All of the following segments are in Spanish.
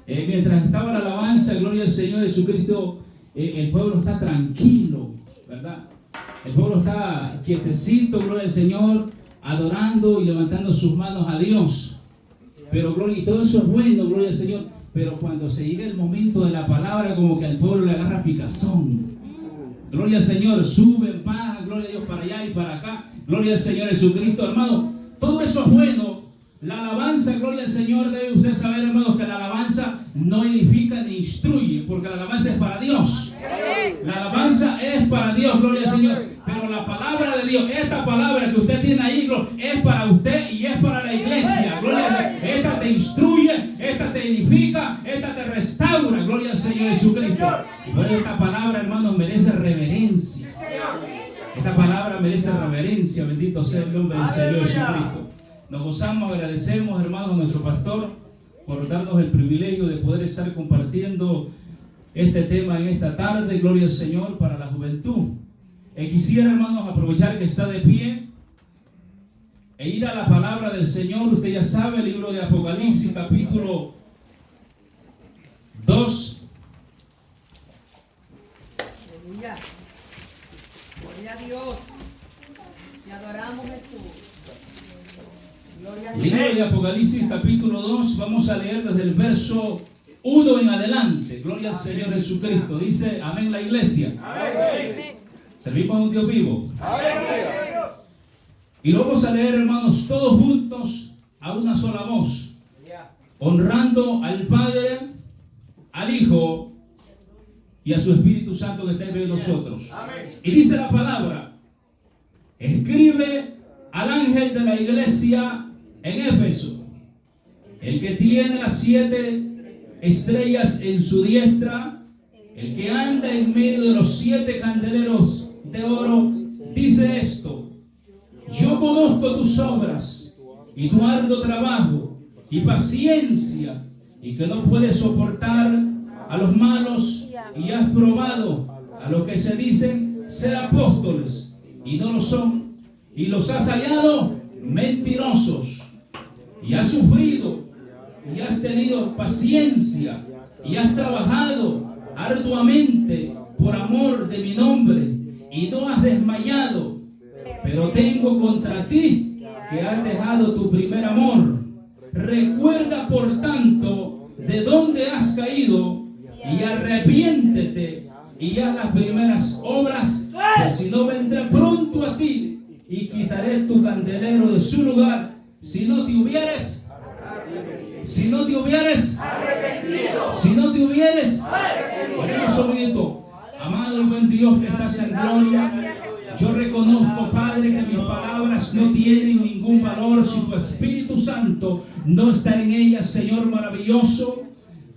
Mientras estaba la alabanza, gloria al Señor Jesucristo, el pueblo está tranquilo, ¿verdad? El pueblo está quietecito, gloria al Señor, adorando y levantando sus manos a Dios. Pero gloria, y todo eso es bueno, gloria al Señor. Pero cuando se llega el momento de la palabra, como que al pueblo le agarra picazón. Gloria al Señor, suben, bajan, gloria a Dios para allá y para acá. Gloria al Señor Jesucristo, hermano. Todo eso es bueno. La alabanza, gloria al Señor, debe usted saber, hermanos, que la alabanza no edifica ni instruye, porque la alabanza es para Dios. La alabanza es para Dios, gloria al Señor. Pero la palabra de Dios, esta palabra que usted tiene ahí, es para usted y es para la iglesia. Gloria al Señor. Esta te instruye, esta te edifica, esta te restaura, gloria al Señor Jesucristo. Y por eso esta palabra, hermanos, merece reverencia. Esta palabra merece reverencia, bendito sea el nombre del Señor Jesucristo. Nos gozamos, agradecemos, hermanos, a nuestro pastor por darnos el privilegio de poder estar compartiendo este tema en esta tarde, gloria al Señor, para la juventud. Quisiera, hermanos, aprovechar que está de pie e ir a la palabra del Señor. Usted ya sabe, el libro de Apocalipsis, capítulo 2. Aleluya. Gloria a Dios. Te adoramos, Jesús. Gloria a Dios. Libro de Apocalipsis, capítulo 2. Vamos a leer desde el verso 1 en adelante. Gloria al Señor Jesucristo. Dice, amén la iglesia. Amén. Servimos a un Dios vivo. Amén. Y lo vamos a leer, hermanos, todos juntos a una sola voz, honrando al Padre, al Hijo y a su Espíritu Santo que está en medio de nosotros. Amén. Y dice la palabra: escribe al ángel de la iglesia en Éfeso, el que tiene las 7 estrellas en su diestra, el que anda en medio de los 7 candeleros de oro, dice esto: yo conozco tus obras y tu arduo trabajo y paciencia, y que no puedes soportar a los malos, y has probado a los que se dicen ser apóstoles y no lo son, y los has hallado mentirosos, y has sufrido y has tenido paciencia y has trabajado arduamente por amor de mi nombre y no has desmayado. Pero tengo contra ti que has dejado tu primer amor. Recuerda, por tanto, de dónde has caído y arrepiéntete y haz las primeras obras, pues si no, vendré pronto a ti y quitaré tu candelero de su lugar si no te hubieres ponemos un grito. Amado y buen Dios que estás en gloria, yo reconozco, Padre, que mis palabras no tienen ningún valor si tu Espíritu Santo no está en ellas, Señor maravilloso.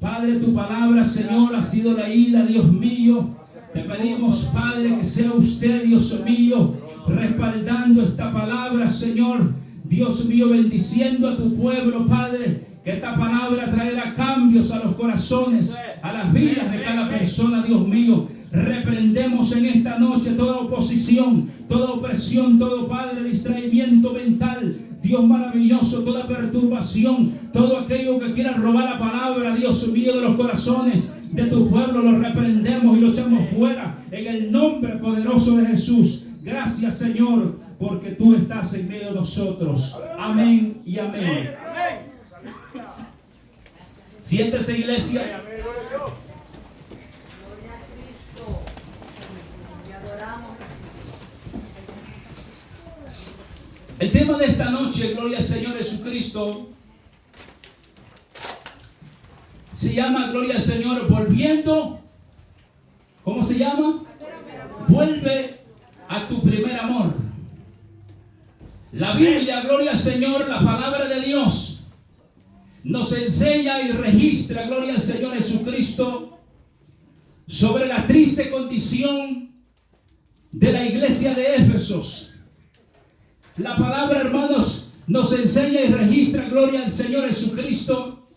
Padre, tu palabra, Señor, ha sido leída, Dios mío. Te pedimos, Padre, que sea usted, Dios mío, respaldando esta palabra, Señor. Dios mío, bendiciendo a tu pueblo, Padre. Que esta palabra traerá cambios a los corazones, a las vidas de cada persona, Dios mío. Reprendemos en esta noche toda oposición, toda opresión, todo, Padre, distraimiento mental, Dios maravilloso, toda perturbación, todo aquello que quiera robar la palabra, Dios mío, de los corazones de tu pueblo, lo reprendemos y lo echamos fuera en el nombre poderoso de Jesús. Gracias, Señor, porque tú estás en medio de nosotros. Amén y amén. Siéntese, iglesia. El tema de esta noche, gloria al Señor Jesucristo, se llama, gloria al Señor, volviendo. ¿Cómo se llama? Vuelve a tu primer amor. La Biblia, gloria al Señor, la palabra de Dios, nos enseña y registra, gloria al Señor Jesucristo, sobre la triste condición de la iglesia de Éfesos. La palabra, hermanos, nos enseña y registra, gloria al Señor Jesucristo,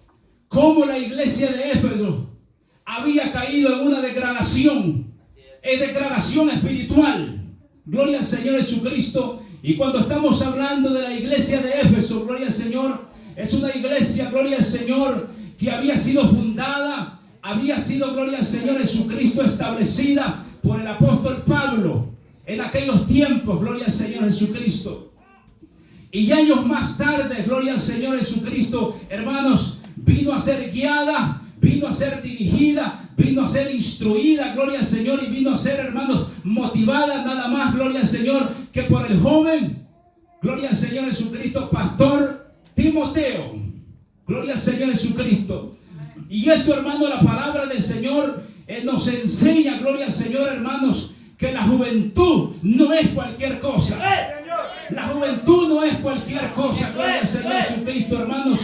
cómo la iglesia de Éfeso había caído en una degradación espiritual. Gloria al Señor Jesucristo. Y cuando estamos hablando de la iglesia de Éfeso, gloria al Señor, es una iglesia, gloria al Señor, que había sido fundada, había sido, gloria al Señor Jesucristo, establecida por el apóstol Pablo en aquellos tiempos, gloria al Señor Jesucristo. Y años más tarde, gloria al Señor Jesucristo, hermanos, vino a ser guiada, vino a ser dirigida, vino a ser instruida, gloria al Señor, y vino a ser, hermanos, motivada nada más, gloria al Señor, que por el joven, gloria al Señor Jesucristo, pastor Timoteo, gloria al Señor Jesucristo. Y eso, hermano, la palabra del Señor nos enseña, gloria al Señor, hermanos, que la juventud no es cualquier cosa. La juventud no es cualquier cosa, gloria al Señor Jesucristo, hermanos.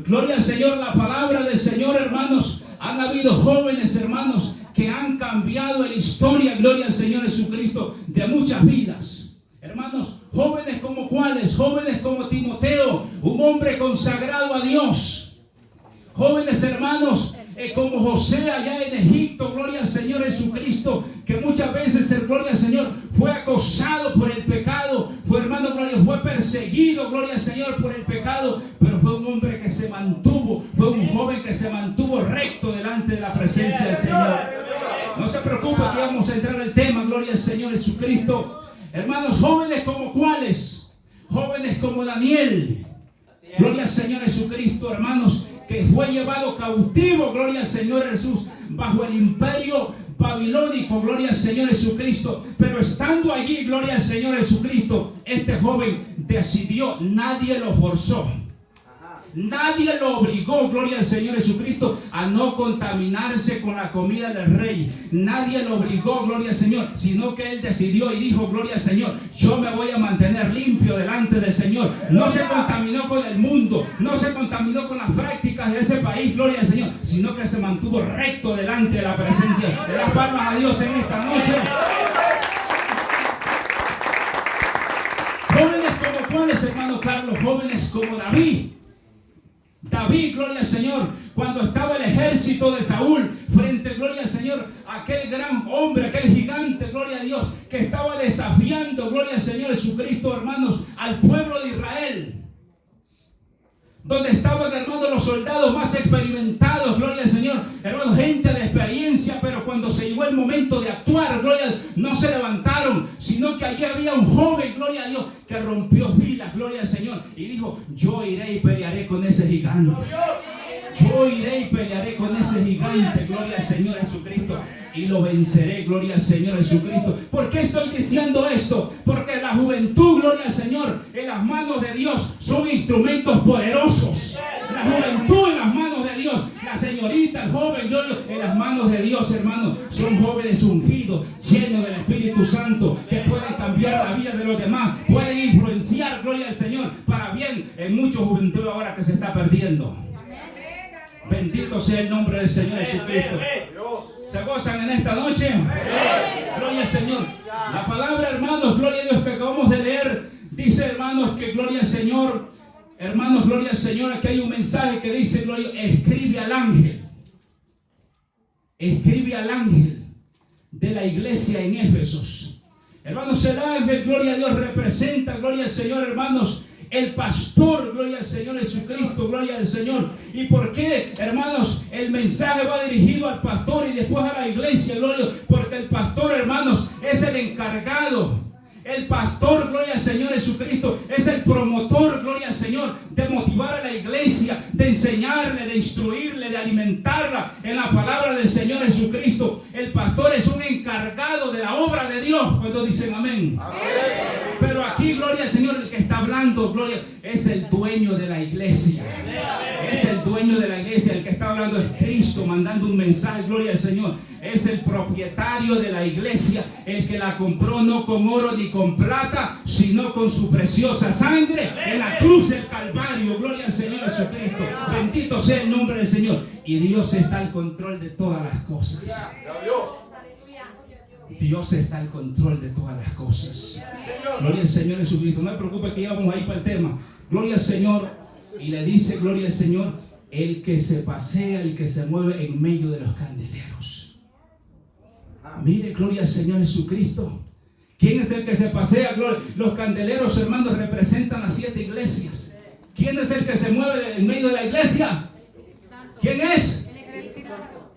Gloria al Señor, la palabra del Señor, hermanos. Han habido jóvenes, hermanos, que han cambiado la historia, gloria al Señor Jesucristo, de muchas vidas. Hermanos, jóvenes como cuáles, jóvenes como Timoteo, un hombre consagrado a Dios. Jóvenes, hermanos, como José allá en Egipto, gloria al Señor Jesucristo, que muchas veces, gloria al Señor, fue acosado por el pecado, fue, hermano, gloria, fue perseguido, gloria al Señor, por el pecado, pero fue un hombre que se mantuvo, fue un joven que se mantuvo recto delante de la presencia del Señor. No se preocupe que vamos a entrar al tema, gloria al Señor Jesucristo. Hermanos, jóvenes como cuáles, jóvenes como Daniel, gloria al Señor Jesucristo, hermanos, que fue llevado cautivo, gloria al Señor Jesús, bajo el imperio babilónico, gloria al Señor Jesucristo. Pero estando allí, gloria al Señor Jesucristo, este joven decidió, nadie lo forzó, nadie lo obligó, gloria al Señor Jesucristo, a no contaminarse con la comida del rey. Nadie lo obligó, gloria al Señor, sino que él decidió y dijo, gloria al Señor, yo me voy a mantener limpio delante del Señor. No se contaminó con el mundo, no se contaminó con las prácticas de ese país, gloria al Señor, sino que se mantuvo recto delante de la presencia. Le das palmas a Dios en esta noche. Jóvenes como cuáles, hermano Carlos, jóvenes como David. David, gloria al Señor, cuando estaba el ejército de Saúl frente, gloria al Señor, aquel gran hombre, aquel gigante, gloria a Dios, que estaba desafiando, gloria al Señor Jesucristo, hermanos, al pueblo de Israel, donde estaban, hermanos, los soldados más experimentados, gloria al Señor, hermanos, gente de experiencia, pero cuando se llegó el momento de actuar, gloria a Dios, no se levantaron, sino que allí había un joven, gloria a Dios, que rompió filas, gloria al Señor, y dijo, yo iré y pelearé con ese gigante. Yo iré y pelearé con ese gigante, gloria al Señor Jesucristo, y lo venceré, gloria al Señor Jesucristo. ¿Por qué estoy diciendo esto? Porque la juventud, gloria al Señor, en las manos de Dios son instrumentos poderosos. La juventud en las manos de Dios, la señorita, el joven, en las manos de Dios, hermanos, son jóvenes ungidos, llenos del Espíritu Santo, que pueden cambiar la vida de los demás, pueden influenciar, gloria al Señor, para bien en mucha juventud ahora que se está perdiendo. Bendito sea el nombre del Señor Jesucristo. ¿Se gozan en esta noche? Gloria al Señor. La palabra, hermanos, gloria a Dios, que acabamos de leer, dice, hermanos, que gloria al Señor. Hermanos, gloria al Señor. Aquí hay un mensaje que dice, gloria, escribe al ángel. Escribe al ángel de la iglesia en Éfesos. Hermanos, el ángel, gloria a Dios, representa, gloria al Señor, hermanos, el pastor, gloria al Señor Jesucristo, gloria al Señor. ¿Y por qué, hermanos, el mensaje va dirigido al pastor y después a la iglesia? Gloria, porque el pastor, hermanos, es el encargado. El pastor, gloria al Señor Jesucristo, es el promotor, gloria al Señor, de motivar a la iglesia, de enseñarle, de instruirle, de alimentarla en la palabra del Señor Jesucristo. El pastor es un encargado de la obra de Dios. Cuando dicen amén. Amén. Pero aquí, gloria al Señor, el que está hablando, gloria, es el dueño de la iglesia. Es el dueño de la iglesia. El que está hablando es Cristo, mandando un mensaje, gloria al Señor. Es el propietario de la iglesia, el que la compró no con oro ni con plata, sino con su preciosa sangre en la cruz del Calvario. Gloria al Señor Jesucristo. Bendito sea el nombre del Señor. Y Dios está al control de todas las cosas. Dios está al control de todas las cosas. Gloria al Señor Jesucristo. No me preocupe que ya vamos a ir para el tema. Gloria al Señor. Y le dice, gloria al Señor, el que se pasea, el que se mueve en medio de los candeleros. Mire, gloria al Señor Jesucristo. ¿Quién es el que se pasea? Gloria. Los candeleros, hermanos, representan las 7 iglesias. ¿Quién es el que se mueve en medio de la iglesia? ¿Quién es?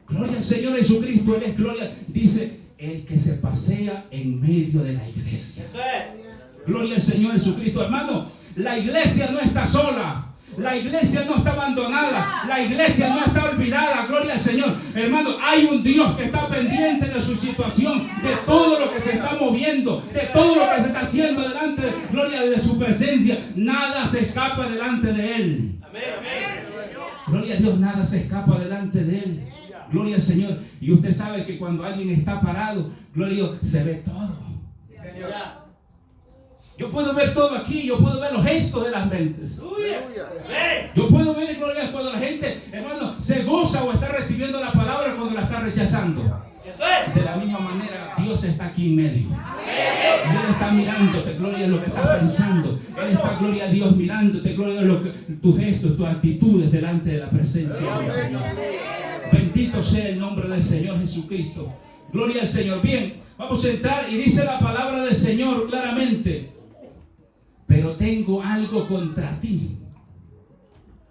Gloria al Señor Jesucristo. Él es gloria. Dice, el que se pasea en medio de la iglesia. Gloria al Señor Jesucristo. Hermano, la iglesia no está sola. La iglesia no está abandonada. La iglesia no está olvidada. Gloria al Señor. Hermano, hay un Dios que está pendiente de su situación, de todo lo que se está moviendo, de todo lo que se está haciendo delante de gloria de su presencia. Nada se escapa delante de Él. Gloria a Dios, nada se escapa delante de Él. Gloria al Señor. Y usted sabe que cuando alguien está parado, gloria a Dios, se ve todo. Yo puedo ver todo aquí, yo puedo ver los gestos de las mentes. Yo puedo ver, gloria, cuando la gente, hermano, se goza o está recibiendo la palabra, cuando la está rechazando. De la misma manera, Dios está aquí en medio. Él está mirándote, gloria a lo que estás pensando. Él está, gloria a Dios, mirándote, gloria a lo que, tus gestos, tus actitudes delante de la presencia del Señor. Bendito sea el nombre del Señor Jesucristo. Gloria al Señor. Bien, vamos a entrar y dice la palabra del Señor claramente. Pero tengo algo contra ti.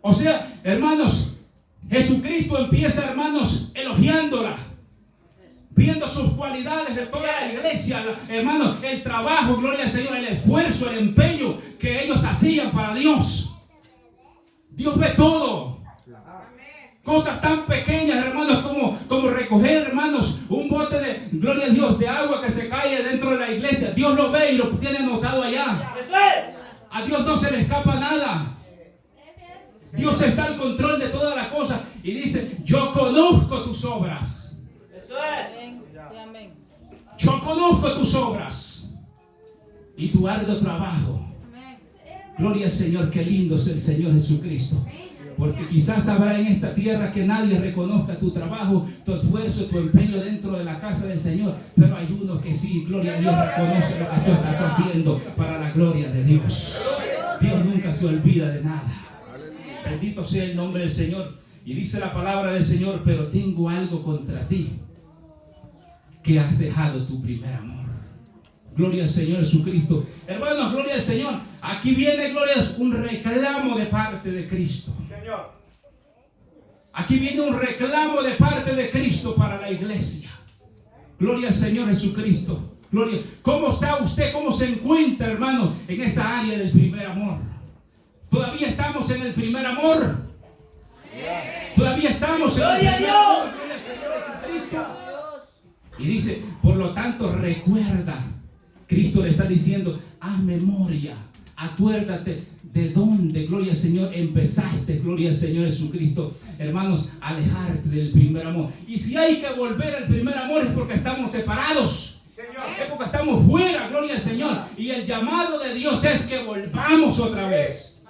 O sea, hermanos, Jesucristo empieza, hermanos, elogiándola, viendo sus cualidades de toda la iglesia, hermanos, el trabajo, gloria al Señor, el esfuerzo, el empeño que ellos hacían para Dios. Dios ve todo. Cosas tan pequeñas, hermanos, como recoger, hermanos, un bote de, gloria a Dios, de agua que se cae dentro de la iglesia. Dios lo ve y lo tiene anotado allá. A Dios no se le escapa nada. Dios está al control de todas las cosas. Y dice, yo conozco tus obras. Yo conozco tus obras y tu arduo trabajo. Gloria al Señor, qué lindo es el Señor Jesucristo. Porque quizás habrá en esta tierra que nadie reconozca tu trabajo, tu esfuerzo, tu empeño dentro de la casa del Señor. Pero hay uno que sí, gloria a Dios, reconoce lo que tú estás haciendo para la gloria de Dios. Dios nunca se olvida de nada. Bendito sea el nombre del Señor. Y dice la palabra del Señor, pero tengo algo contra ti, que has dejado tu primer amor. Gloria al Señor Jesucristo. Hermanos, gloria al Señor. Aquí viene, gloria, un reclamo de parte de Cristo. Aquí viene un reclamo de parte de Cristo para la iglesia. Gloria al Señor Jesucristo. Gloria. ¿Cómo está usted? ¿Cómo se encuentra, hermano, en esa área del primer amor? ¿Todavía estamos en el primer amor? ¿Todavía estamos en el primer amor? Gloria al Señor Jesucristo. Y dice, por lo tanto, recuerda. Cristo le está diciendo, haz memoria. Acuérdate de dónde, gloria al Señor, empezaste, gloria al Señor Jesucristo. Hermanos, alejarte del primer amor. Y si hay que volver al primer amor es porque estamos separados. Es porque estamos fuera, gloria al Señor. Y el llamado de Dios es que volvamos otra vez.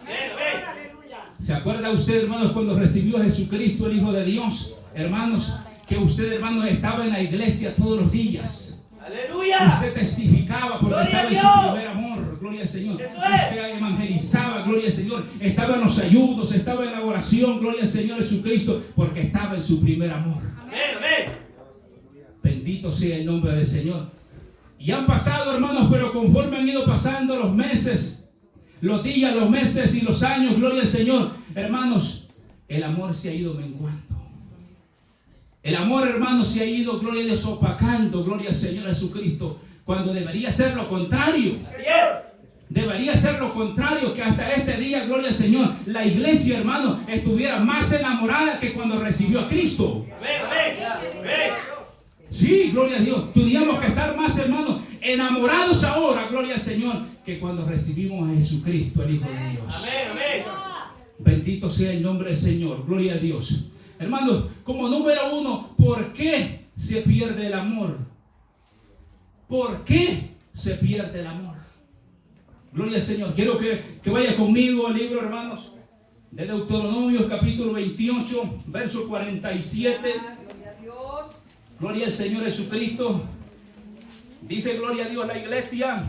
¿Se acuerda usted, hermanos, cuando recibió a Jesucristo, el Hijo de Dios? Hermanos, que usted, hermanos, estaba en la iglesia todos los días. Aleluya. Usted testificaba porque gloria estaba en su primer amor, gloria al Señor. Usted evangelizaba, gloria al Señor. Estaba en los ayudos, estaba en la oración, gloria al Señor Jesucristo, porque estaba en su primer amor. Amén. Bendito sea el nombre del Señor. Y han pasado, hermanos, pero conforme han ido pasando los meses, los días, los meses y los años, gloria al Señor, hermanos, el amor se ha ido menguando. El amor, hermano, se ha ido, gloria a Dios, opacando, gloria al Señor Jesucristo, cuando debería ser lo contrario. Debería ser lo contrario, que hasta este día, gloria al Señor, la iglesia, hermano, estuviera más enamorada que cuando recibió a Cristo. Sí, gloria a Dios. Tuviéramos que estar más, hermano, enamorados ahora, gloria al Señor, que cuando recibimos a Jesucristo, el Hijo de Dios. Bendito sea el nombre del Señor, gloria a Dios. Hermanos, como número uno, ¿por qué se pierde el amor? ¿Por qué se pierde el amor? Gloria al Señor. Quiero que vaya conmigo al libro, hermanos, de Deuteronomio, capítulo 28, verso 47. Gloria a Dios. Gloria al Señor Jesucristo. Dice gloria a Dios la iglesia.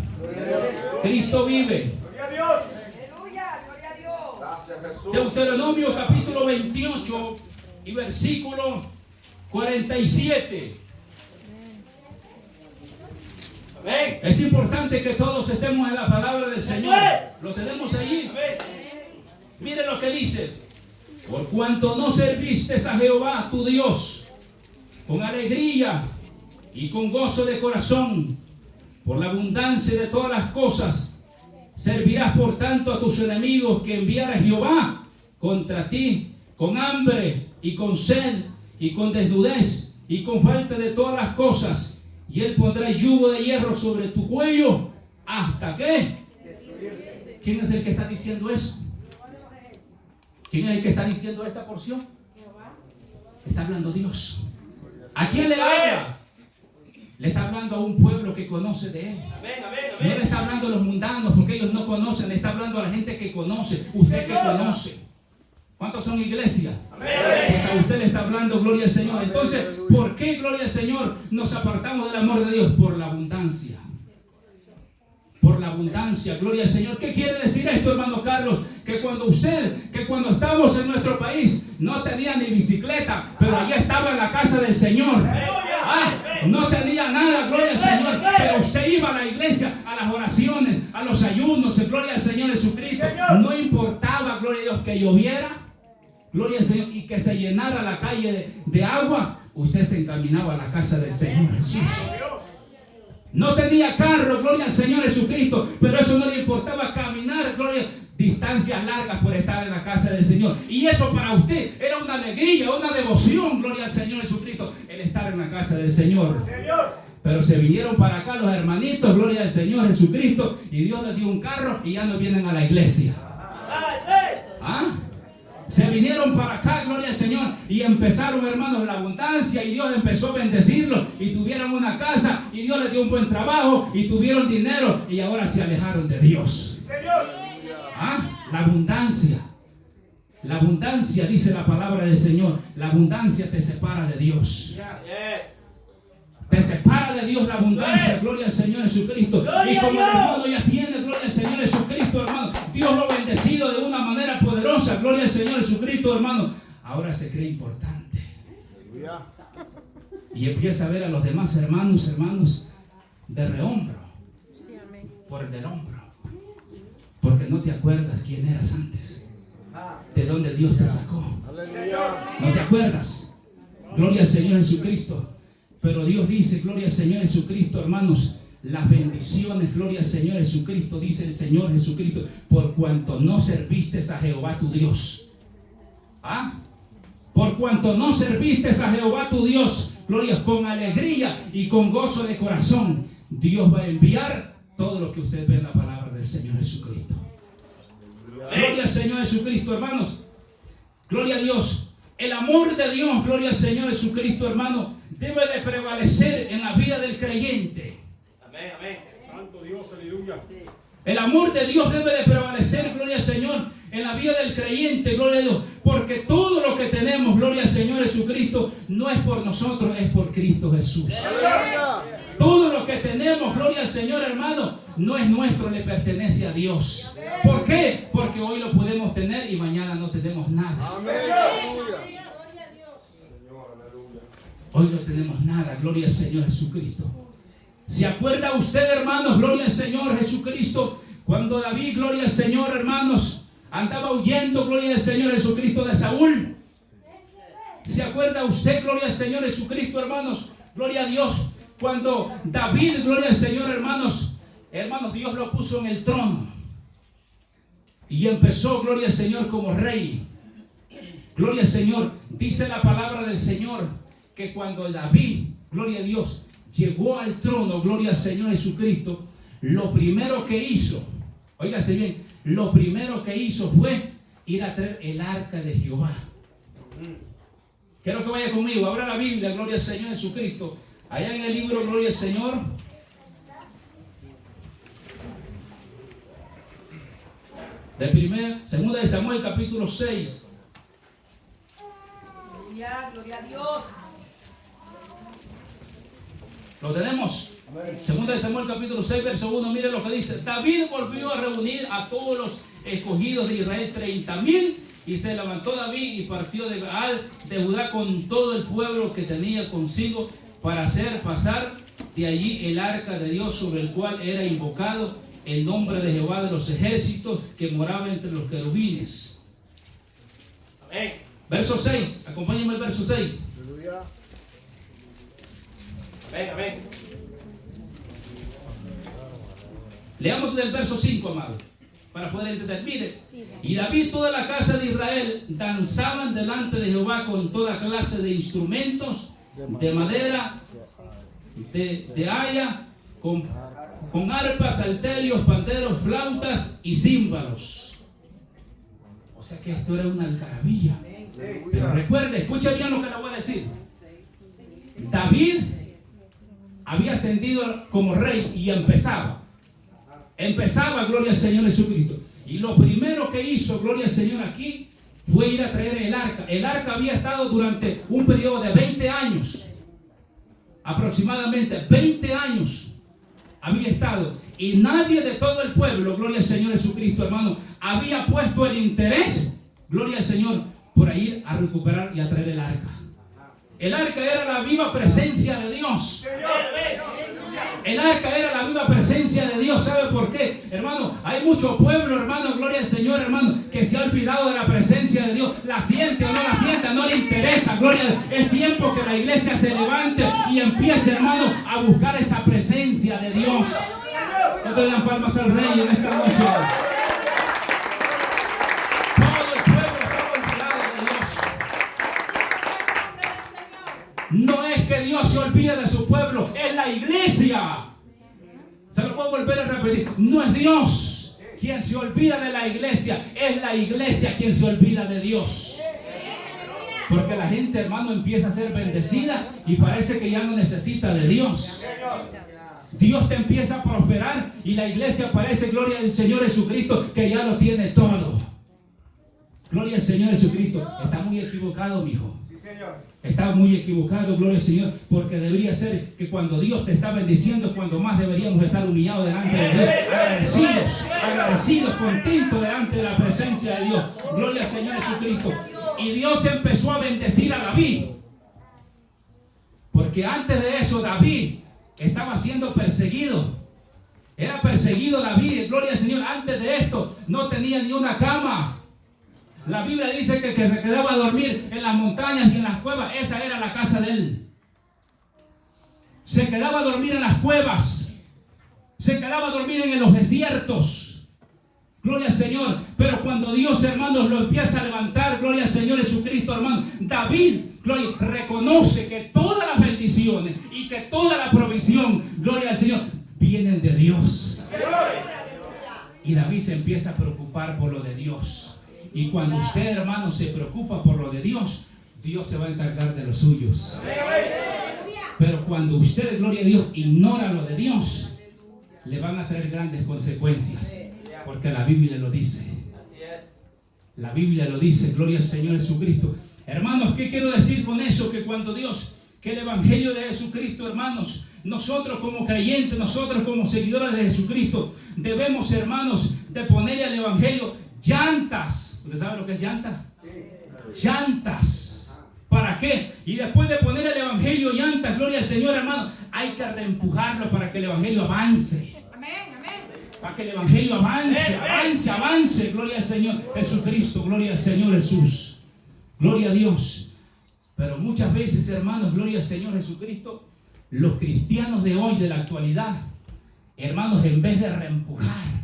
Cristo vive. Gloria a Dios. Aleluya, gloria a Dios. Gracias, Jesús. Deuteronomio capítulo 28 y versículo 47. Amén. Es importante que todos estemos en la palabra del Señor. Lo tenemos allí. Mire lo que dice. Por cuanto no serviste a Jehová tu Dios con alegría y con gozo de corazón, por la abundancia de todas las cosas, servirás por tanto a tus enemigos que enviara Jehová contra ti, con hambre y con sed y con desnudez y con falta de todas las cosas, y él pondrá yugo de hierro sobre tu cuello, ¿hasta qué? ¿Quién es el que está diciendo eso? ¿Quién es el que está diciendo esta porción? Está hablando Dios. ¿A quién le habla? Le está hablando a un pueblo que conoce de él. No le está hablando a los mundanos porque ellos no conocen. Le está hablando a la gente que conoce. Usted que conoce. ¿Cuántos son iglesias? Pues a usted le está hablando, gloria al Señor. Entonces, ¿por qué, gloria al Señor, nos apartamos del amor de Dios? Por la abundancia. Por la abundancia, gloria al Señor. ¿Qué quiere decir esto, hermano Carlos? Que cuando estábamos en nuestro país, no tenía ni bicicleta, pero allá estaba en la casa del Señor. No tenía nada, gloria al Señor, pero usted iba a la iglesia, a las oraciones, a los ayunos, gloria al Señor Jesucristo. No importaba, gloria a Dios, que lloviera, gloria al Señor, y que se llenara la calle de agua, usted se encaminaba a la casa del Señor Jesús. No tenía carro, gloria al Señor Jesucristo, pero eso no le importaba, caminar, gloria, distancias largas por estar en la casa del Señor. Y eso para usted era una alegría, una devoción, gloria al Señor Jesucristo, el estar en la casa del Señor. Pero se vinieron para acá los hermanitos, gloria al Señor Jesucristo, y Dios les dio un carro y ya no vienen a la iglesia. Se vinieron para acá, gloria al Señor, y empezaron, hermanos, la abundancia, y Dios empezó a bendecirlos, y tuvieron una casa, y Dios les dio un buen trabajo, y tuvieron dinero, y ahora se alejaron de Dios. La abundancia. La abundancia, dice la palabra del Señor, la abundancia te separa de Dios. Te separa de Dios la abundancia, gloria al Señor Jesucristo. Y como el hermano ya tiene, gloria al Señor Jesucristo, hermano, Dios lo ha bendecido de una manera poderosa, gloria al Señor Jesucristo, hermano. Ahora se cree importante. Y empieza a ver a los demás hermanos de rehombro, por el del hombro. Porque no te acuerdas quién eras antes, de dónde Dios te sacó. No te acuerdas, gloria al Señor Jesucristo. Pero Dios dice, gloria al Señor Jesucristo, hermanos, las bendiciones, gloria al Señor Jesucristo, dice el Señor Jesucristo, por cuanto no serviste a Jehová tu Dios. Por cuanto no serviste a Jehová tu Dios, gloria, con alegría y con gozo de corazón, Dios va a enviar todo lo que usted ve en la palabra del Señor Jesucristo. Gloria al Señor Jesucristo, hermanos. Gloria a Dios. El amor de Dios, gloria al Señor Jesucristo, hermano, debe de prevalecer en la vida del creyente. Amén, amén. Santo Dios, aleluya. El amor de Dios debe de prevalecer, gloria al Señor, en la vida del creyente, gloria a Dios. Porque todo lo que tenemos, gloria al Señor Jesucristo, no es por nosotros, es por Cristo Jesús. Todo lo que tenemos, gloria al Señor, hermano, no es nuestro, le pertenece a Dios. ¿Por qué? Porque hoy lo podemos tener y mañana no tenemos nada. Hoy no tenemos nada, gloria al Señor Jesucristo. ¿Se acuerda usted, hermanos, gloria al Señor Jesucristo, cuando David, gloria al Señor, hermanos, andaba huyendo, gloria al Señor Jesucristo, de Saúl? ¿Se acuerda usted, gloria al Señor Jesucristo, hermanos, gloria a Dios, cuando David, gloria al Señor, hermanos, Dios lo puso en el trono y empezó, gloria al Señor, como rey? Gloria al Señor. Dice la palabra del Señor que cuando David, gloria a Dios, llegó al trono, gloria al Señor Jesucristo, lo primero que hizo, óigase bien, lo primero que hizo fue ir a traer el arca de Jehová. Quiero que vaya conmigo, abra la Biblia, gloria al Señor Jesucristo, allá en el libro, gloria al Señor, segunda de Samuel, capítulo 6. Gloria a Dios. Lo tenemos. Segunda de Samuel, capítulo 6, verso 1. Mire lo que dice. David volvió a reunir a todos los escogidos de Israel, 30,000. Y se levantó David y partió de Baal de Judá con todo el pueblo que tenía consigo para hacer pasar de allí el arca de Dios, sobre el cual era invocado el nombre de Jehová de los ejércitos, que moraba entre los querubines. Amén. Verso 6, acompáñenme el verso 6. Aleluya. Amén. Amén. Leamos del verso 5, amado, para poder entender. Mire, y David y toda la casa de Israel danzaban delante de Jehová con toda clase de instrumentos de madera, de haya, con arpas, salterios, panderos, flautas y címbalos. O sea que esto era una algarabía. Pero recuerde, escuche bien lo que le voy a decir. David había ascendido como rey y empezaba, gloria al Señor Jesucristo. Y lo primero que hizo, gloria al Señor, aquí fue ir a traer el arca. El arca había estado durante un periodo de 20 años, aproximadamente 20 años había estado. Y nadie de todo el pueblo, gloria al Señor Jesucristo, hermano, había puesto el interés, gloria al Señor, por ir a recuperar y a traer el arca. El arca era la viva presencia de Dios. El arca era la viva presencia de Dios. ¿Sabe por qué? Hermano, hay mucho pueblo, hermano, gloria al Señor, hermano, que se ha olvidado de la presencia de Dios. La siente o no la siente, no le interesa. Gloria a Dios. Es tiempo que la iglesia se levante y empiece, hermano, a buscar esa presencia de Dios. No te dan palmas al Rey en esta noche. Todo el pueblo está olvidado de Dios. No es que Dios se olvide de su pueblo, es la iglesia. Se lo puedo volver a repetir. No es Dios quien se olvida de la iglesia, es la iglesia quien se olvida de Dios. Porque la gente, hermano, empieza a ser bendecida y parece que ya no necesita de Dios. Dios te empieza a prosperar y la iglesia parece, gloria al Señor Jesucristo, que ya lo tiene todo. Gloria al Señor Jesucristo. Está muy equivocado, mi hijo. Está muy equivocado, gloria al Señor, porque debería ser que cuando Dios te está bendiciendo, cuando más deberíamos estar humillados delante de Dios, agradecidos, contentos delante de la presencia de Dios. Gloria al Señor Jesucristo. Y Dios empezó a bendecir a David, porque antes de eso David estaba siendo perseguido. Era perseguido David, gloria al Señor. Antes de esto no tenía ni una cama. La Biblia dice que se quedaba a dormir en las montañas y en las cuevas. Esa era la casa de él. Se quedaba a dormir en las cuevas. Se quedaba a dormir en los desiertos. Gloria al Señor. Pero cuando Dios, hermanos, lo empieza a levantar, gloria al Señor Jesucristo, hermano, David, gloria, reconoce que todas las bendiciones y que toda la provisión, gloria al Señor, vienen de Dios. Y David se empieza a preocupar por lo de Dios. Y cuando usted, hermano, se preocupa por lo de Dios, Dios se va a encargar de los suyos. Pero cuando usted, gloria a Dios, ignora lo de Dios, le van a traer grandes consecuencias. Porque la Biblia lo dice. La Biblia lo dice, gloria al Señor Jesucristo. Hermanos, ¿qué quiero decir con eso? Que cuando Dios, que el Evangelio de Jesucristo, hermanos, nosotros como creyentes, nosotros como seguidores de Jesucristo, debemos, hermanos, de ponerle al Evangelio llantas. ¿Usted sabe lo que es llantas? Llantas. ¿Para qué? Y después de poner el Evangelio llantas, gloria al Señor, hermano, hay que reempujarlo para que el Evangelio avance. Para que el Evangelio avance, gloria al Señor Jesucristo, gloria al Señor Jesús, gloria a Dios. Pero muchas veces, hermanos, gloria al Señor Jesucristo, los cristianos de hoy, de la actualidad, hermanos, en vez de reempujar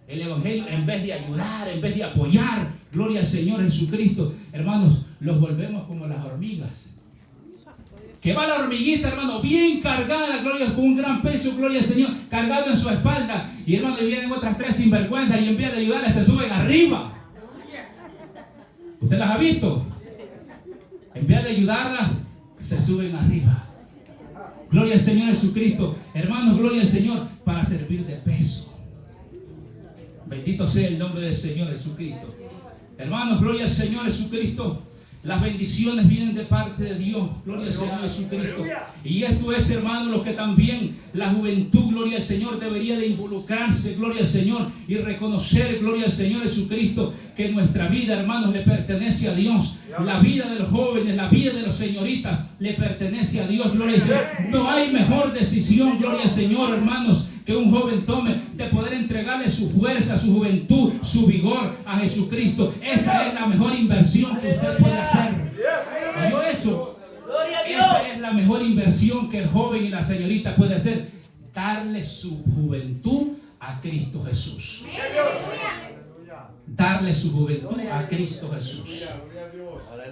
el Evangelio, en vez de ayudar, en vez de apoyar, gloria al Señor Jesucristo, hermanos, los volvemos como las hormigas. Que va la hormiguita, hermano, bien cargada, gloria, con un gran peso, gloria al Señor, cargado en su espalda. Y hermano, y vienen otras tres sinvergüenzas y en vez de ayudarles se suben arriba. ¿Usted las ha visto? En vez de ayudarlas, se suben arriba. Gloria al Señor Jesucristo. Hermanos, gloria al Señor, para servir de peso. Bendito sea el nombre del Señor Jesucristo. Hermanos, gloria al Señor Jesucristo. Las bendiciones vienen de parte de Dios, gloria al Señor Jesucristo. Y esto es, hermano, lo que también la juventud, gloria al Señor, debería de involucrarse, gloria al Señor, y reconocer, gloria al Señor Jesucristo, que nuestra vida, hermanos, le pertenece a Dios. La vida de los jóvenes, la vida de los señoritas, le pertenece a Dios, gloria al Señor. No hay mejor decisión, gloria al Señor, hermanos, que un joven tome de poder entregarle su fuerza, su juventud, su vigor a Jesucristo. Esa es la mejor inversión que usted puede hacer. ¿Oyó eso? Esa es la mejor inversión que el joven y la señorita puede hacer. Darle su juventud a Cristo Jesús. Darle su juventud a Cristo Jesús,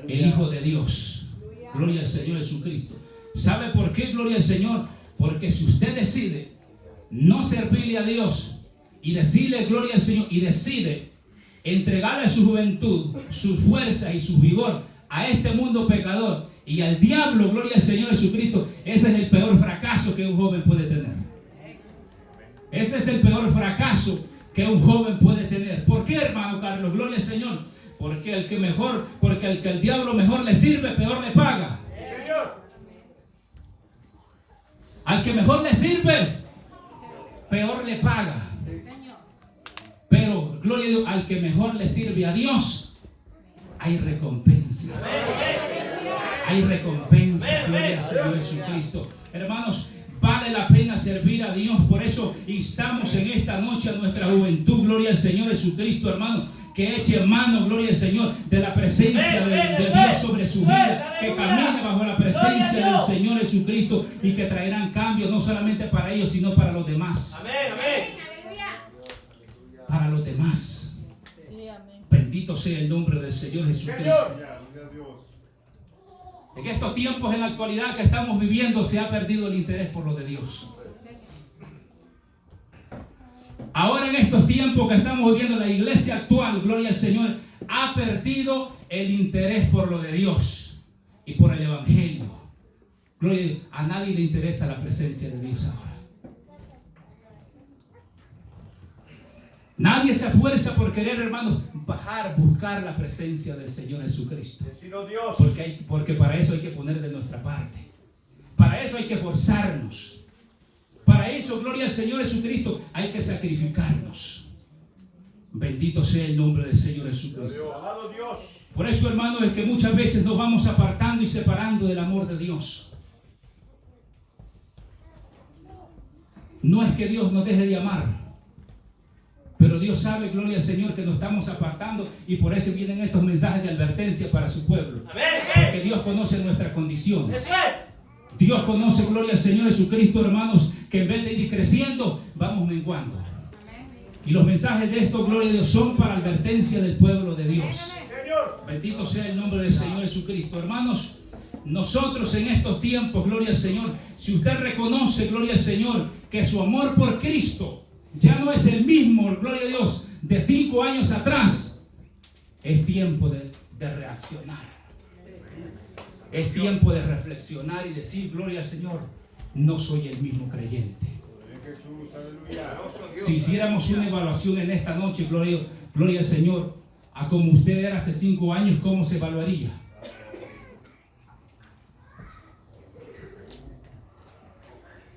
el Hijo de Dios. Gloria al Señor Jesucristo. ¿Sabe por qué? Gloria al Señor. Porque si usted decide no servirle a Dios y decirle gloria al Señor y decide entregarle su juventud, su fuerza y su vigor a este mundo pecador y al diablo, gloria al Señor Jesucristo, ese es el peor fracaso que un joven puede tener. Ese es el peor fracaso que un joven puede tener. ¿Por qué, hermano Carlos? Gloria al Señor. Porque el que el diablo mejor le sirve, peor le paga. Al que mejor le sirve, peor le paga. Pero, gloria a Dios, al que mejor le sirve a Dios, hay recompensas. Hay recompensas, gloria al Señor Jesucristo. Hermanos, vale la pena servir a Dios. Por eso instamos en esta noche a nuestra juventud, gloria al Señor Jesucristo, hermano, que eche mano, gloria al Señor, de la presencia de Dios sobre su vida, que camine bajo la presencia del Señor Jesucristo y que traerán cambios no solamente para ellos, sino para los demás. Para los demás. Bendito sea el nombre del Señor Jesucristo. En estos tiempos, en la actualidad que estamos viviendo, se ha perdido el interés por lo de Dios. Ahora en estos tiempos que estamos viviendo, la iglesia actual, gloria al Señor, ha perdido el interés por lo de Dios y por el Evangelio. Gloria, a nadie le interesa la presencia de Dios ahora. Nadie se esfuerza por querer, hermanos, buscar la presencia del Señor Jesucristo. Porque para eso hay que poner de nuestra parte. Para eso hay que forzarnos. Para eso, gloria al Señor Jesucristo, hay que sacrificarnos. Bendito sea el nombre del Señor Jesucristo. Por eso, hermanos, es que muchas veces nos vamos apartando y separando del amor de Dios. No es que Dios nos deje de amar, pero Dios sabe, gloria al Señor, que nos estamos apartando, y por eso vienen estos mensajes de advertencia para su pueblo. Porque Dios conoce nuestras condiciones. Dios conoce, gloria al Señor Jesucristo, hermanos, que en vez de ir creciendo, vamos menguando. Y los mensajes de esto, gloria a Dios, son para advertencia del pueblo de Dios. Bendito sea el nombre del Señor Jesucristo. Hermanos, nosotros en estos tiempos, gloria al Señor, si usted reconoce, gloria al Señor, que su amor por Cristo ya no es el mismo, gloria a Dios, de 5 años atrás, es tiempo de reaccionar. Es tiempo de reflexionar y decir, gloria al Señor, no soy el mismo creyente. Si hiciéramos una evaluación en esta noche, gloria al Señor, a como usted era hace 5 años, ¿cómo se evaluaría?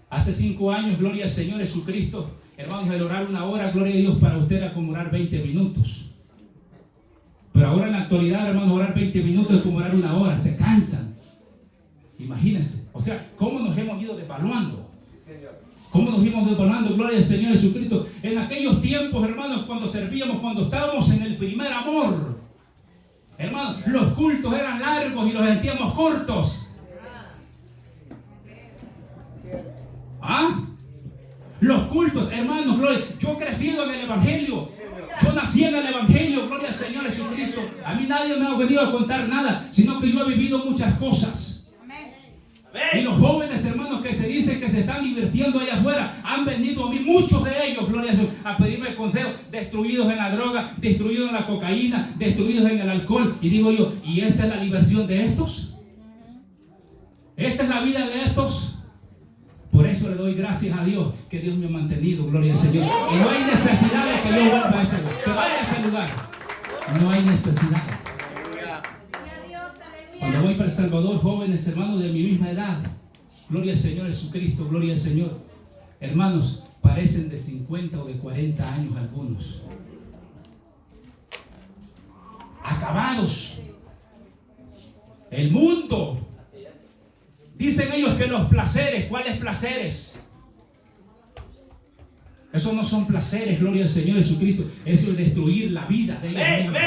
Hace 5 años, gloria al Señor Jesucristo, hermanos, el orar 1 hora, gloria a Dios, para usted era como orar 20 minutos. Pero ahora en la actualidad, hermanos, orar 20 minutos es como orar 1 hora, se cansan. Imagínense, o sea, cómo nos hemos ido devaluando. Cómo nos hemos devaluando, gloria al Señor Jesucristo. En aquellos tiempos, hermanos, cuando servíamos, cuando estábamos en el primer amor, hermanos, los cultos eran largos y los sentíamos cortos. ¿Ah? Los cultos, hermanos, gloria. Yo he crecido en el Evangelio. Yo nací en el Evangelio, gloria al Señor Jesucristo. A mí nadie me ha venido a contar nada, sino que yo he vivido muchas cosas. Y los jóvenes, hermanos, que se dicen que se están divirtiendo allá afuera, han venido a mí, muchos de ellos, gloria a Dios, a pedirme consejo, destruidos en la droga, destruidos en la cocaína, destruidos en el alcohol. Y digo yo, ¿y esta es la diversión de estos? ¿Esta es la vida de estos? Por eso le doy gracias a Dios, que Dios me ha mantenido, gloria al Señor. Y no hay necesidad de que yo vuelva a ese lugar, que vaya a ese lugar. No hay necesidad. Cuando voy para El Salvador, jóvenes, hermanos de mi misma edad, gloria al Señor Jesucristo, gloria al Señor. Hermanos, parecen de 50 o de 40 años algunos. Acabados. El mundo. Dicen ellos que los placeres, ¿cuáles placeres? Esos no son placeres, gloria al Señor Jesucristo. Eso es destruir la vida de ellos mismos.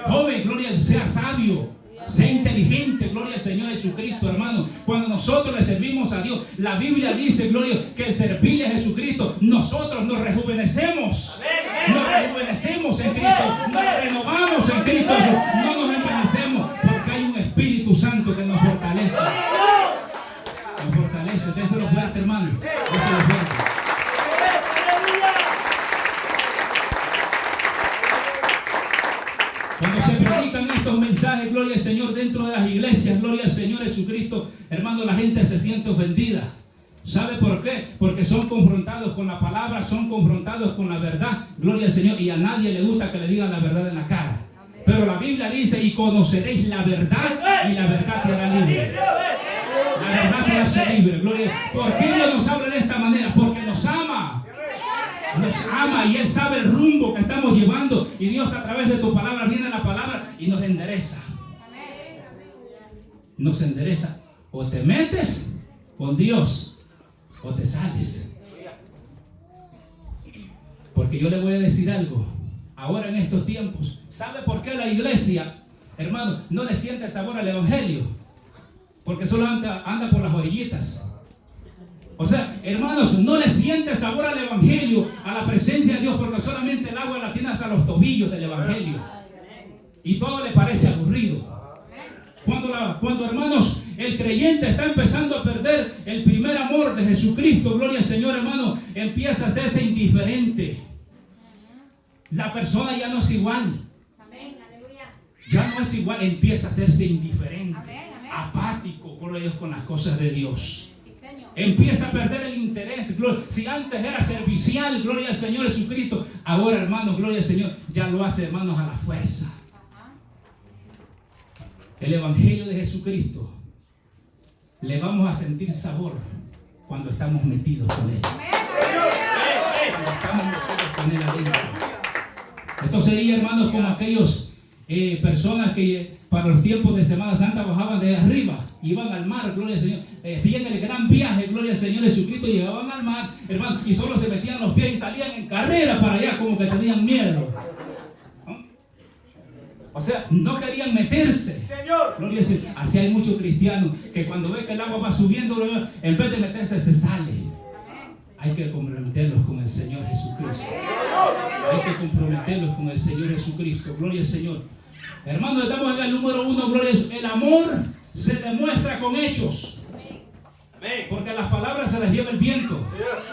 Joven, gloria al Señor, sea sabio, sea inteligente, gloria al Señor Jesucristo, hermano. Cuando nosotros le servimos a Dios, la Biblia dice, gloria, que el servirle a Jesucristo, nosotros nos rejuvenecemos. Nos rejuvenecemos en Cristo, nos renovamos en Cristo, no nos envejecemos, porque hay un Espíritu Santo que nos fortalece. Nos fortalece. Déselo fuerte, hermano. Déselo fuerte. Cuando se predican estos mensajes, gloria al Señor, dentro de las iglesias, gloria al Señor Jesucristo, hermano, la gente se siente ofendida. ¿Sabe por qué? Porque son confrontados con la palabra, son confrontados con la verdad, gloria al Señor, y a nadie le gusta que le digan la verdad en la cara. Pero la Biblia dice, y conoceréis la verdad, y la verdad te hará libre. La verdad te hace libre, gloria. ¿Por qué Dios nos habla de esta manera? Porque nos ama. Nos ama y Él sabe el rumbo que estamos llevando. Y Dios a través de tu palabra viene la palabra y nos endereza. Nos endereza. O te metes con Dios o te sales. Porque yo le voy a decir algo. Ahora en estos tiempos, ¿sabe por qué la iglesia, hermano, no le siente el sabor al evangelio? Porque solo anda por las orillitas. O sea, hermanos, no le siente sabor al evangelio, a la presencia de Dios, porque solamente el agua la tiene hasta los tobillos del evangelio. Y todo le parece aburrido. Cuando, hermanos, el creyente está empezando a perder el primer amor de Jesucristo, gloria al Señor, hermano, empieza a hacerse indiferente. La persona ya no es igual. Ya no es igual, empieza a hacerse indiferente, apático, gloria a Dios, con las cosas de Dios. Empieza a perder el interés. Si antes era servicial, gloria al Señor Jesucristo, ahora, hermanos, gloria al Señor, ya lo hace, hermanos, a la fuerza. El evangelio de Jesucristo le vamos a sentir sabor cuando estamos metidos con Él. Cuando estamos metidos con Él adentro. Esto sería, hermanos, como aquellos personas que para los tiempos de Semana Santa bajaban de arriba, iban al mar, gloria al Señor, hacían el gran viaje, gloria al Señor Jesucristo, llegaban al mar, hermano, y solo se metían los pies y salían en carrera para allá, como que tenían miedo. ¿No? O sea, no querían meterse. Gloria al Señor. Así hay muchos cristianos que cuando ven que el agua va subiendo, en vez de meterse, se sale. Hay que comprometerlos con el Señor Jesucristo. Hay que comprometerlos con el Señor Jesucristo. Gloria al Señor. Hermanos, estamos en el número 1. Gloria a Dios. El amor se demuestra con hechos. Porque las palabras se las lleva el viento.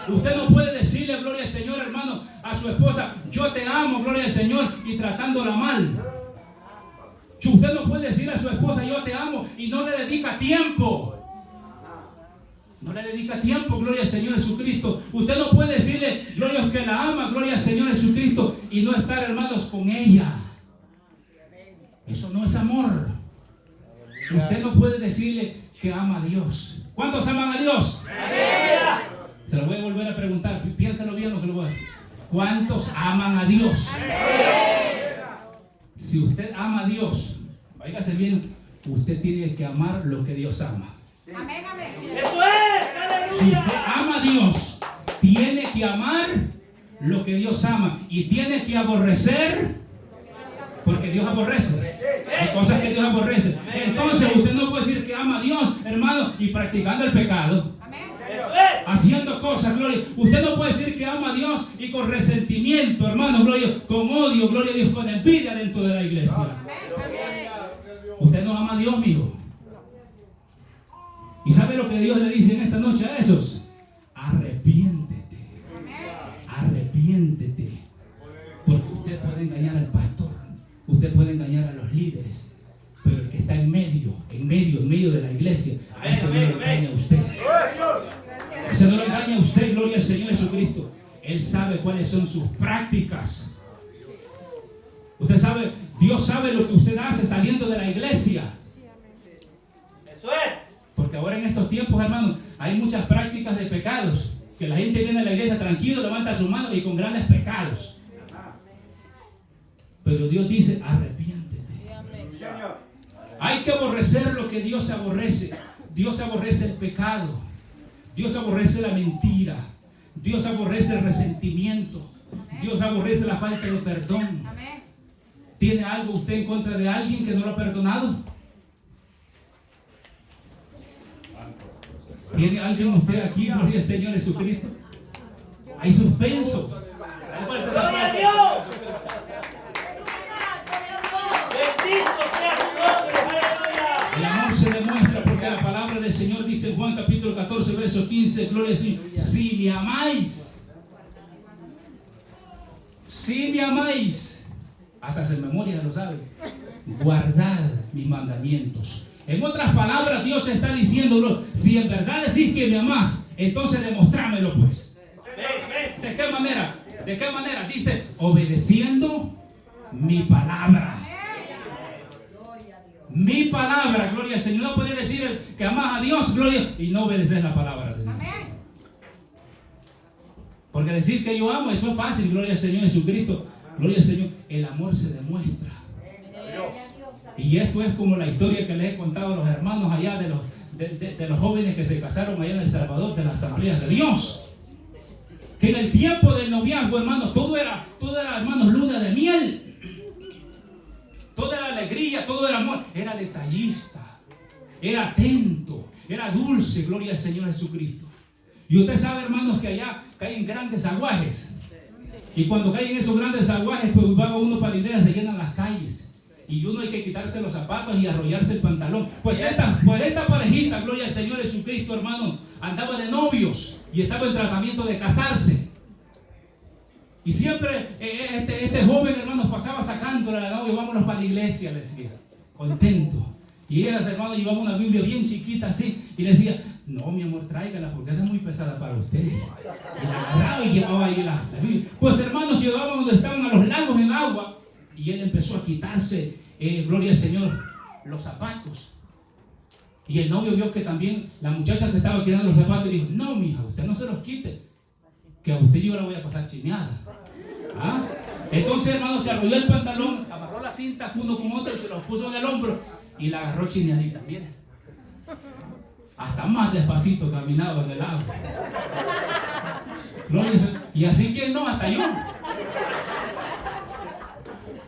Usted no puede decirle, gloria al Señor, hermano, a su esposa, yo te amo, gloria al Señor, y tratándola mal. Usted no puede decirle a su esposa, yo te amo, y no le dedica tiempo. No le dedica tiempo, gloria al Señor Jesucristo. Usted no puede decirle, gloria a Dios, que la ama, gloria al Señor Jesucristo, y no estar, hermanos, con ella. Eso no es amor. Usted no puede decirle que ama a Dios. ¿Cuántos aman a Dios? Se lo voy a volver a preguntar. Piénsalo bien lo que lo voy a decir. ¿Cuántos aman a Dios? Si usted ama a Dios, váyase bien, usted tiene que amar lo que Dios ama. Amén, amén. Eso es. Si usted ama a Dios, tiene que amar lo que Dios ama y tiene que aborrecer, porque Dios aborrece. Hay cosas que Dios aborrece. Entonces usted no puede decir que ama a Dios, hermano, y practicando el pecado. Haciendo cosas, gloria. Usted no puede decir que ama a Dios y con resentimiento, hermano, gloria, con odio, gloria a Dios, con envidia dentro de la iglesia. Usted no ama a Dios, amigo. ¿Y sabe lo que Dios le dice en esta noche a esos? Arrepiéntete. Arrepiéntete. Porque usted puede engañar al pastor. Usted puede engañar a los líderes. Pero el que está en medio de la iglesia, a ese no lo engaña a usted. Ese no lo engaña a usted, gloria al Señor Jesucristo. Él sabe cuáles son sus prácticas. Usted sabe, Dios sabe lo que usted hace saliendo de la iglesia. Eso es. Porque ahora en estos tiempos, hermanos, hay muchas prácticas de pecados. Que la gente viene a la iglesia tranquilo, levanta su mano y con grandes pecados. Pero Dios dice, arrepiéntete. Hay que aborrecer lo que Dios aborrece. Dios aborrece el pecado. Dios aborrece la mentira. Dios aborrece el resentimiento. Dios aborrece la falta de perdón. ¿Tiene algo usted en contra de alguien que no lo ha perdonado? ¿Tiene alguien usted aquí, gloria al Señor Jesucristo? Hay suspenso. ¡Gloria a Dios! ¡Bendito sea su nombre! ¡Aleluya! El amor se demuestra porque la palabra del Señor dice en Juan capítulo 14, verso 15, gloria al Señor, si me amáis, hasta en memoria lo sabe, guardad mis mandamientos. En otras palabras, Dios está diciendo, si en verdad decís que me amás, entonces demostrámelo pues. ¿De qué manera? ¿De qué manera? Dice, obedeciendo mi palabra. Mi palabra, gloria al Señor. No puede decir que amas a Dios, gloria, y no obedecer la palabra de Dios. Porque decir que yo amo, eso es fácil, gloria al Señor Jesucristo. Gloria al Señor. El amor se demuestra. Y esto es como la historia que les he contado a los hermanos allá de los jóvenes que se casaron allá en El Salvador, de las asambleas de Dios. Que en el tiempo del noviazgo, hermanos, todo era, hermanos, luna de miel. Toda la alegría, todo el amor. Era detallista, era atento, era dulce, gloria al Señor Jesucristo. Y usted sabe, hermanos, que allá caen grandes aguajes. Y cuando caen esos grandes aguajes, pues va uno para la idea, se llenan las calles. Y uno hay que quitarse los zapatos y arrollarse el pantalón. Pues esta parejita, gloria al Señor Jesucristo, hermano, andaba de novios y estaba en tratamiento de casarse. Y siempre este joven, hermano, pasaba sacándole a la novia, vámonos para la iglesia, le decía, contento. Y ella, hermano, llevaba una Biblia bien chiquita así y le decía, no, mi amor, tráigala porque es muy pesada para usted. Y la agarraba y llevaba ahí la Biblia. Pues, hermanos, llevaban donde estaban a los lagos en agua y él empezó a quitarse, gloria al Señor, los zapatos. Y el novio vio que también la muchacha se estaba quitando los zapatos y dijo, no, mija, usted no se los quite, que a usted yo la voy a pasar chineada. ¿Ah? Entonces, hermano, se arrolló el pantalón, amarró la cinta uno con otro y se los puso en el hombro y la agarró chineadita. Miren, hasta más despacito caminaba en el agua. Y así que no, hasta yo.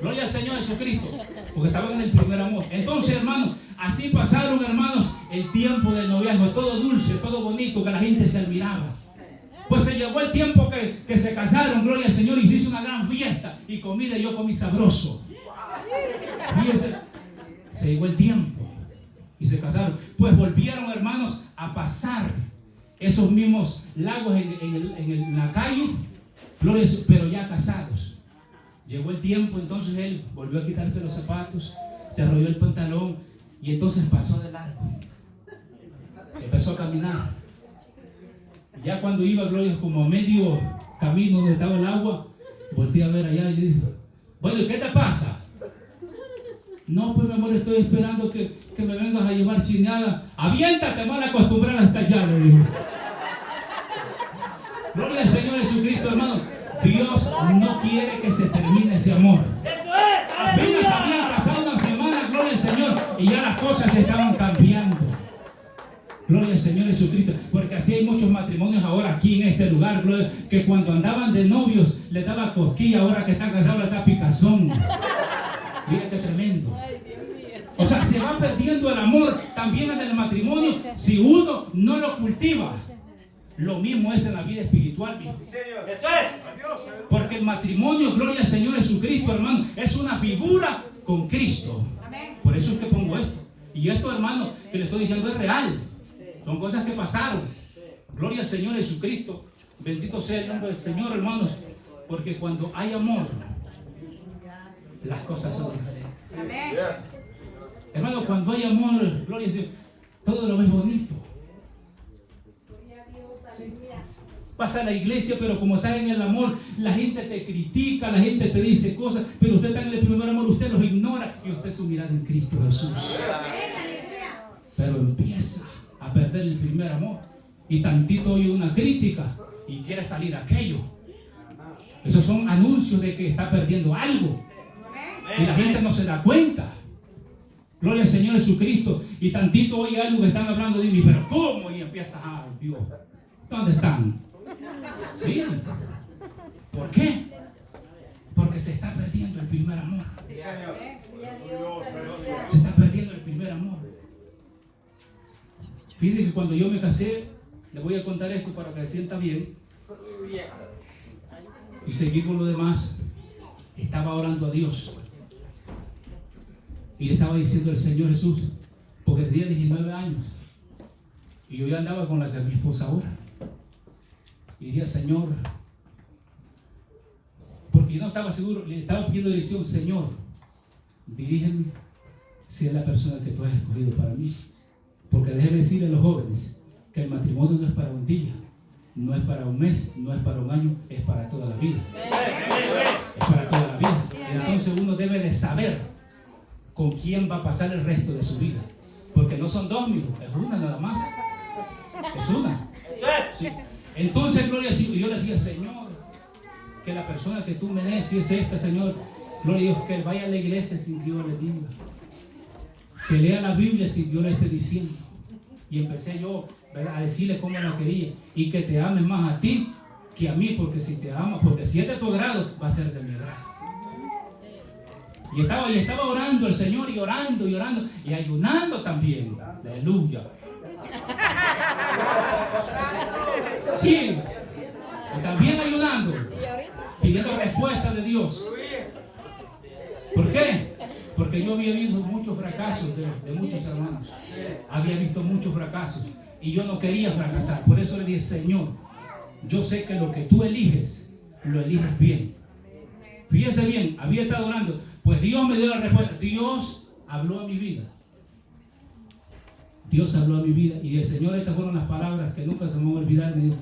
Gloria al Señor Jesucristo, porque estaban en el primer amor. Entonces, hermanos, así pasaron, hermanos, el tiempo del noviazgo, todo dulce, todo bonito, que la gente se admiraba. Pues se llegó el tiempo que se casaron, gloria al Señor, y se hizo una gran fiesta y comida, y yo comí sabroso. Fíjense, se llegó el tiempo y se casaron. Pues volvieron, hermanos, a pasar esos mismos lagos en la calle, gloria al Señor, pero ya casados. Llegó el tiempo, entonces él volvió a quitarse los zapatos, se arrolló el pantalón y entonces pasó de largo. Empezó a caminar. Ya cuando iba, gloria, como a medio camino donde estaba el agua, volteé a ver allá y le dijo, bueno, ¿y qué te pasa? No, pues mi amor, estoy esperando que me vengas a llevar chineada. Aviéntate, mal acostumbrada hasta allá, le dijo. Gloria al Señor Jesucristo, hermano. Dios no quiere que se termine ese amor. ¡Eso es! Apenas habían pasado una semana, gloria al Señor, y ya las cosas estaban cambiando. Gloria al Señor Jesucristo, porque así hay muchos matrimonios ahora aquí en este lugar, gloria, que cuando andaban de novios les daba cosquilla, ahora que están casados les da picazón. Mira qué tremendo. O sea, se va perdiendo el amor también en el matrimonio si uno no lo cultiva. Lo mismo es en la vida espiritual, mi hijo. ¡Eso es! Porque el matrimonio, gloria al Señor Jesucristo, hermano, es una figura con Cristo. Por eso es que pongo esto. Y esto, hermano, que le estoy diciendo es real. Son cosas que pasaron. Gloria al Señor Jesucristo. Bendito sea el nombre del Señor, hermanos. Porque cuando hay amor, las cosas son diferentes. Hermano, cuando hay amor, gloria al Señor, todo lo ves bonito. Vas a la iglesia, pero como estás en el amor, la gente te critica, la gente te dice cosas, pero usted está en el primer amor, usted los ignora y usted su mirada en Cristo Jesús. Pero empieza a perder el primer amor y tantito oye una crítica y quiere salir aquello. Esos son anuncios de que está perdiendo algo y la gente no se da cuenta. Gloria al Señor Jesucristo. Y tantito oye algo que están hablando de mí, pero ¿cómo? Y empieza, ay Dios, ¿dónde están? ¿Sí? ¿Por qué? Porque se está perdiendo el primer amor. Se está perdiendo el primer amor. Fíjense que cuando yo me casé, le voy a contar esto para que se sienta bien. Y seguir con lo demás. Estaba orando a Dios. Y le estaba diciendo al Señor Jesús, porque tenía 19 años. Y yo ya andaba con la que es mi esposa ahora. Y decía, Señor, porque yo no estaba seguro, le estaba pidiendo dirección, Señor, dirígeme si es la persona que tú has escogido para mí. Porque déjeme decirle a los jóvenes que el matrimonio no es para un día, no es para un mes, no es para un año, es para toda la vida. Es para toda la vida. Entonces uno debe de saber con quién va a pasar el resto de su vida. Porque no son dos, mijo, es una nada más. Es una. Sí. Entonces, gloria a Dios, yo le decía, Señor, que la persona que tú me des, si es esta, Señor, gloria a Dios, que él vaya a la iglesia sin que yo le diga. Que lea la Biblia sin que yo le esté diciendo. Y empecé yo, ¿verdad?, a decirle cómo la quería. Y que te ames más a ti que a mí, porque si te amas, porque si es de tu agrado, va a ser de mi agrado. Y estaba orando el Señor, y orando, y ayunando también. Aleluya. Sí, y también ayudando, pidiendo respuesta de Dios. ¿Por qué? Porque yo había visto muchos fracasos de muchos hermanos. Había visto muchos fracasos y yo no quería fracasar. Por eso le dije, Señor, yo sé que lo que tú eliges, lo eliges bien. Fíjese bien, había estado orando, pues Dios me dio la respuesta. Dios habló a mi vida. Dios habló a mi vida y el Señor, estas fueron las palabras que nunca se me van a olvidar. Me dijo,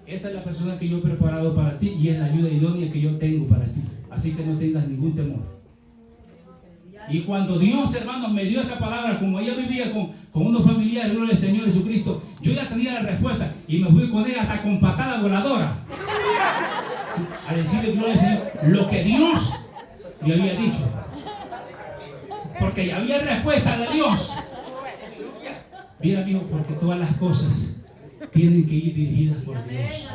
esa es la persona que yo he preparado para ti y es la ayuda idónea que yo tengo para ti. Así que no tengas ningún temor. Y cuando Dios, hermanos, me dio esa palabra, como ella vivía con unos familiares, gloria al Señor Jesucristo, yo ya tenía la respuesta y me fui con ella hasta con patada voladora. Sí, a decirle, gloria al Señor, lo que Dios me había dicho. Porque ya había respuesta de Dios. Mira, amigo, porque todas las cosas tienen que ir dirigidas por Dios.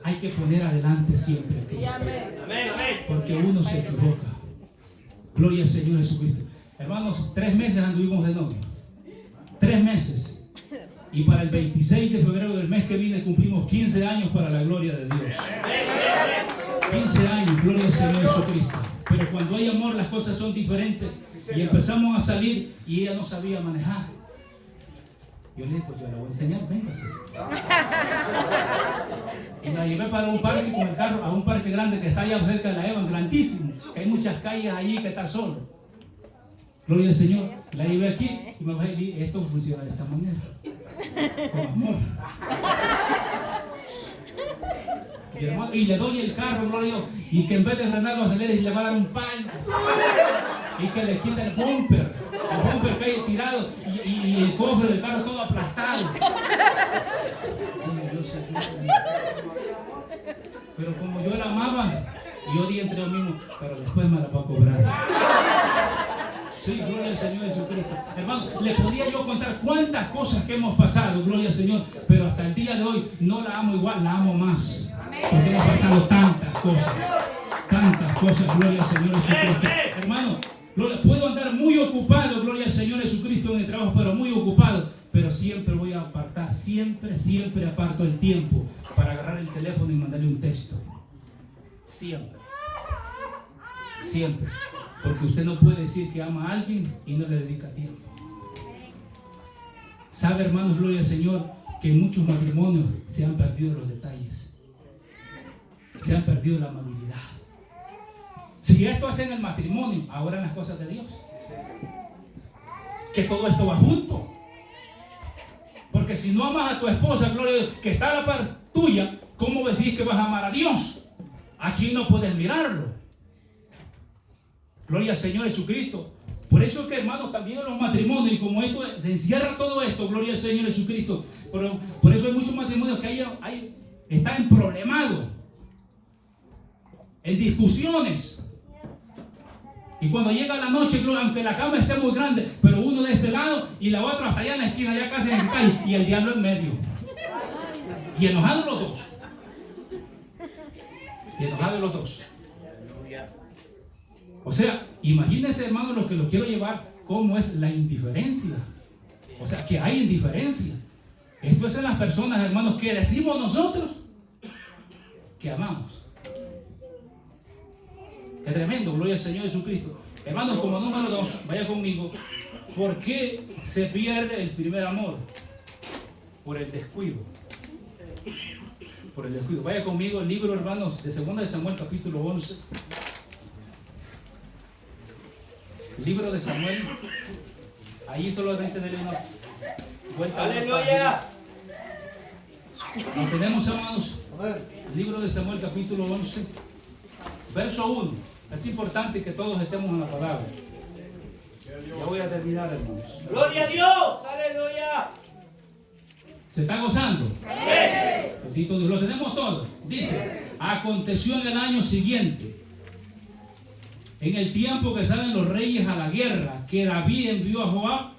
Hay que poner adelante siempre a Cristo. Porque uno se equivoca. Gloria al Señor Jesucristo. Hermanos, 3 meses anduvimos de novio. 3 meses. Y para el 26 de febrero del mes que viene cumplimos 15 años para la gloria de Dios. 15 años, gloria al Señor Jesucristo. Pero cuando hay amor las cosas son diferentes. Y empezamos a salir y ella no sabía manejar. Yo le dije, pues yo la voy a enseñar, véngase. Y la llevé para un parque con el carro, a un parque grande que está allá cerca de la Evan, grandísimo. Que hay muchas calles allí que está solo. Gloria al Señor. La llevé aquí y me bajé y dije, esto funciona de esta manera. Con amor. Y le doy el carro, gloria a Dios, y que en vez de frenarlo acelere y le va a dar un palo. Y que le quita el bumper que hay tirado y el cofre del carro todo aplastado. Pero como yo la amaba, yo di entre los mismos, pero después me la va a cobrar. Sí, gloria al Señor Jesucristo. Hermano, le podía yo contar cuántas cosas que hemos pasado, gloria al Señor, pero hasta el día de hoy no la amo igual, la amo más. Porque hemos pasado tantas cosas, gloria al Señor Jesucristo. Hermano, puedo andar muy ocupado, gloria al Señor Jesucristo, en el trabajo, pero muy ocupado. Pero siempre voy a apartar, siempre aparto el tiempo para agarrar el teléfono y mandarle un texto. Siempre. Porque usted no puede decir que ama a alguien y no le dedica tiempo. Sabe, hermanos, gloria al Señor, que en muchos matrimonios se han perdido los detalles. Se han perdido la amabilidad. Si esto hace en el matrimonio, ahora en las cosas de Dios. Que todo esto va junto. Porque si no amas a tu esposa, gloria a Dios, que está a la par tuya, ¿cómo decís que vas a amar a Dios? Aquí no puedes mirarlo. Gloria al Señor Jesucristo. Por eso es que, hermanos, también en los matrimonios, y como esto se encierra todo esto, gloria al Señor Jesucristo, por eso hay muchos matrimonios que están problemados, en discusiones. Y cuando llega la noche, aunque la cama esté muy grande, pero uno de este lado y la otra hasta allá en la esquina, ya casi en el calle, y el diablo en medio. Y enojados los dos. Y enojados los dos. O sea, imagínense, hermanos, lo que los quiero llevar, cómo es la indiferencia. O sea, que hay indiferencia. Esto es en las personas, hermanos, que decimos nosotros que amamos. Es tremendo, gloria al Señor Jesucristo. Hermanos, como número 2, vaya conmigo. ¿Por qué se pierde el primer amor? Por el descuido. Por el descuido. Vaya conmigo el libro, hermanos, de 2 de Samuel, capítulo 11. Libro de Samuel. Ahí solamente denle una vuelta. Aleluya. Lo tenemos, hermanos. Libro de Samuel, capítulo 11, verso 1. Es importante que todos estemos en la palabra. Ya voy a terminar, hermanos. Gloria a Dios. Aleluya. ¿Se está gozando? Amén. Bendito Dios. Lo tenemos todos. Dice: aconteció en el año siguiente, en el tiempo que salen los reyes a la guerra, que David envió a Joab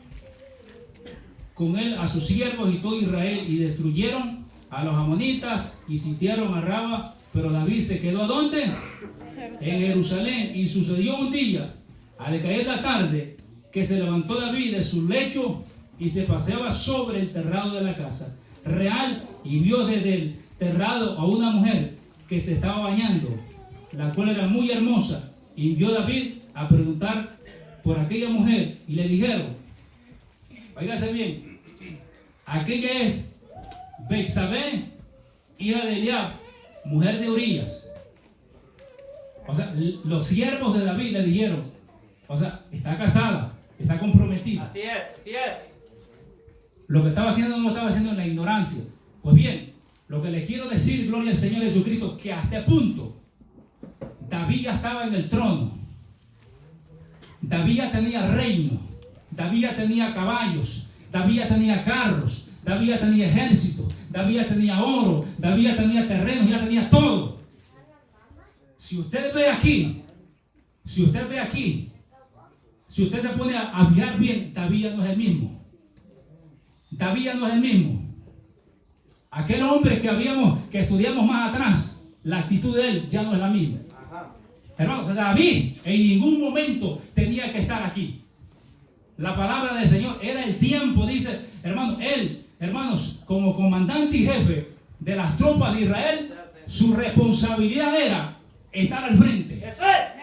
con él a sus siervos y todo Israel, y destruyeron a los amonitas y sitiaron a Raba. Pero David se quedó ¿dónde? En Jerusalén. Y sucedió un día, al caer la tarde, que se levantó David de su lecho y se paseaba sobre el terrado de la casa real, y vio desde el terrado a una mujer que se estaba bañando, la cual era muy hermosa. Y envió David a preguntar por aquella mujer, y le dijeron, óigase bien, aquella es Betsabé, hija de Eliab, mujer de Urías. O sea, los siervos de David le dijeron, o sea, está casada, está comprometida. Así es, así es. Lo que estaba haciendo no lo estaba haciendo en la ignorancia. Pues bien, lo que les quiero decir, gloria al Señor Jesucristo, que hasta este punto David ya estaba en el trono. David ya tenía reino. David ya tenía caballos. David ya tenía carros. David ya tenía ejército. David ya tenía oro. David ya tenía terrenos. Ya tenía todo. Si usted ve aquí, si usted se pone a fijar bien, David ya no es el mismo. David ya no es el mismo. Aquel hombre que estudiamos más atrás, la actitud de él ya no es la misma. Hermano, David en ningún momento tenía que estar aquí. La palabra del Señor era el tiempo, dice, hermano, él, hermanos, como comandante y jefe de las tropas de Israel, su responsabilidad era estar al frente. Eso es.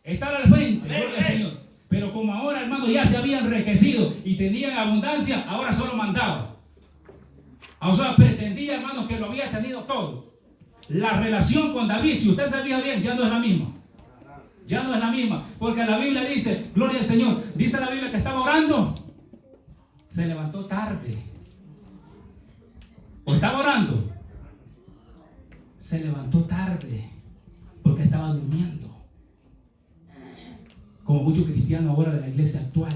Estar al frente, gloria al Señor. Pero como ahora, hermanos, ya se habían enriquecido y tenían abundancia, ahora solo mandaba. O sea, pretendía, hermanos, que lo había tenido todo. La relación con David, si usted se fija bien, ya no es la misma. Ya no es la misma. Porque la Biblia dice, gloria al Señor, dice la Biblia que estaba orando, se levantó tarde. ¿O estaba orando? Se levantó tarde porque estaba durmiendo. Como muchos cristianos ahora de la iglesia actual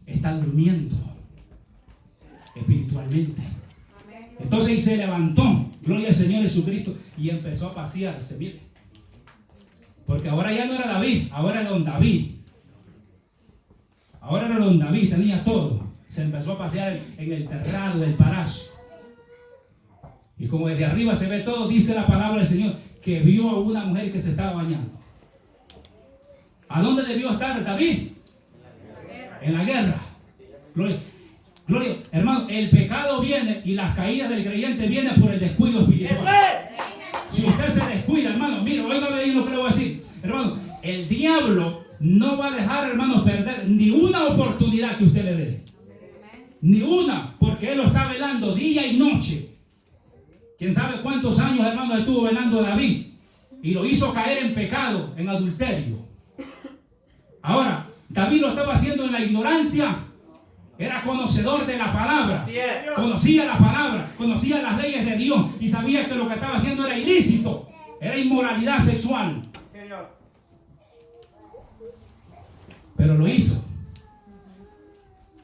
están durmiendo espiritualmente. Entonces se levantó, gloria al Señor Jesucristo, y empezó a pasearse. Mire, porque ahora ya no era David, ahora era don David. Ahora era don David, tenía todo. Se empezó a pasear en el terrado del palacio. Y como desde arriba se ve todo, dice la palabra del Señor que vio a una mujer que se estaba bañando. ¿A dónde debió estar David? En la guerra. Gloria. Gloria. Hermano, el pecado viene y las caídas del creyente vienen por el descuido espiritual. Si usted se descuida, hermano, mire, óigame bien lo que le voy a decir. Hermano, el diablo no va a dejar, hermanos, perder ni una oportunidad que usted le dé. Ni una, porque él lo está velando día y noche. ¿Quién sabe cuántos años, hermanos, estuvo velando David? Y lo hizo caer en pecado, en adulterio. Ahora, David lo estaba haciendo en la ignorancia. Era conocedor de la palabra. Conocía la palabra, conocía las leyes de Dios y sabía que lo que estaba haciendo era ilícito. Era inmoralidad sexual. Pero lo hizo.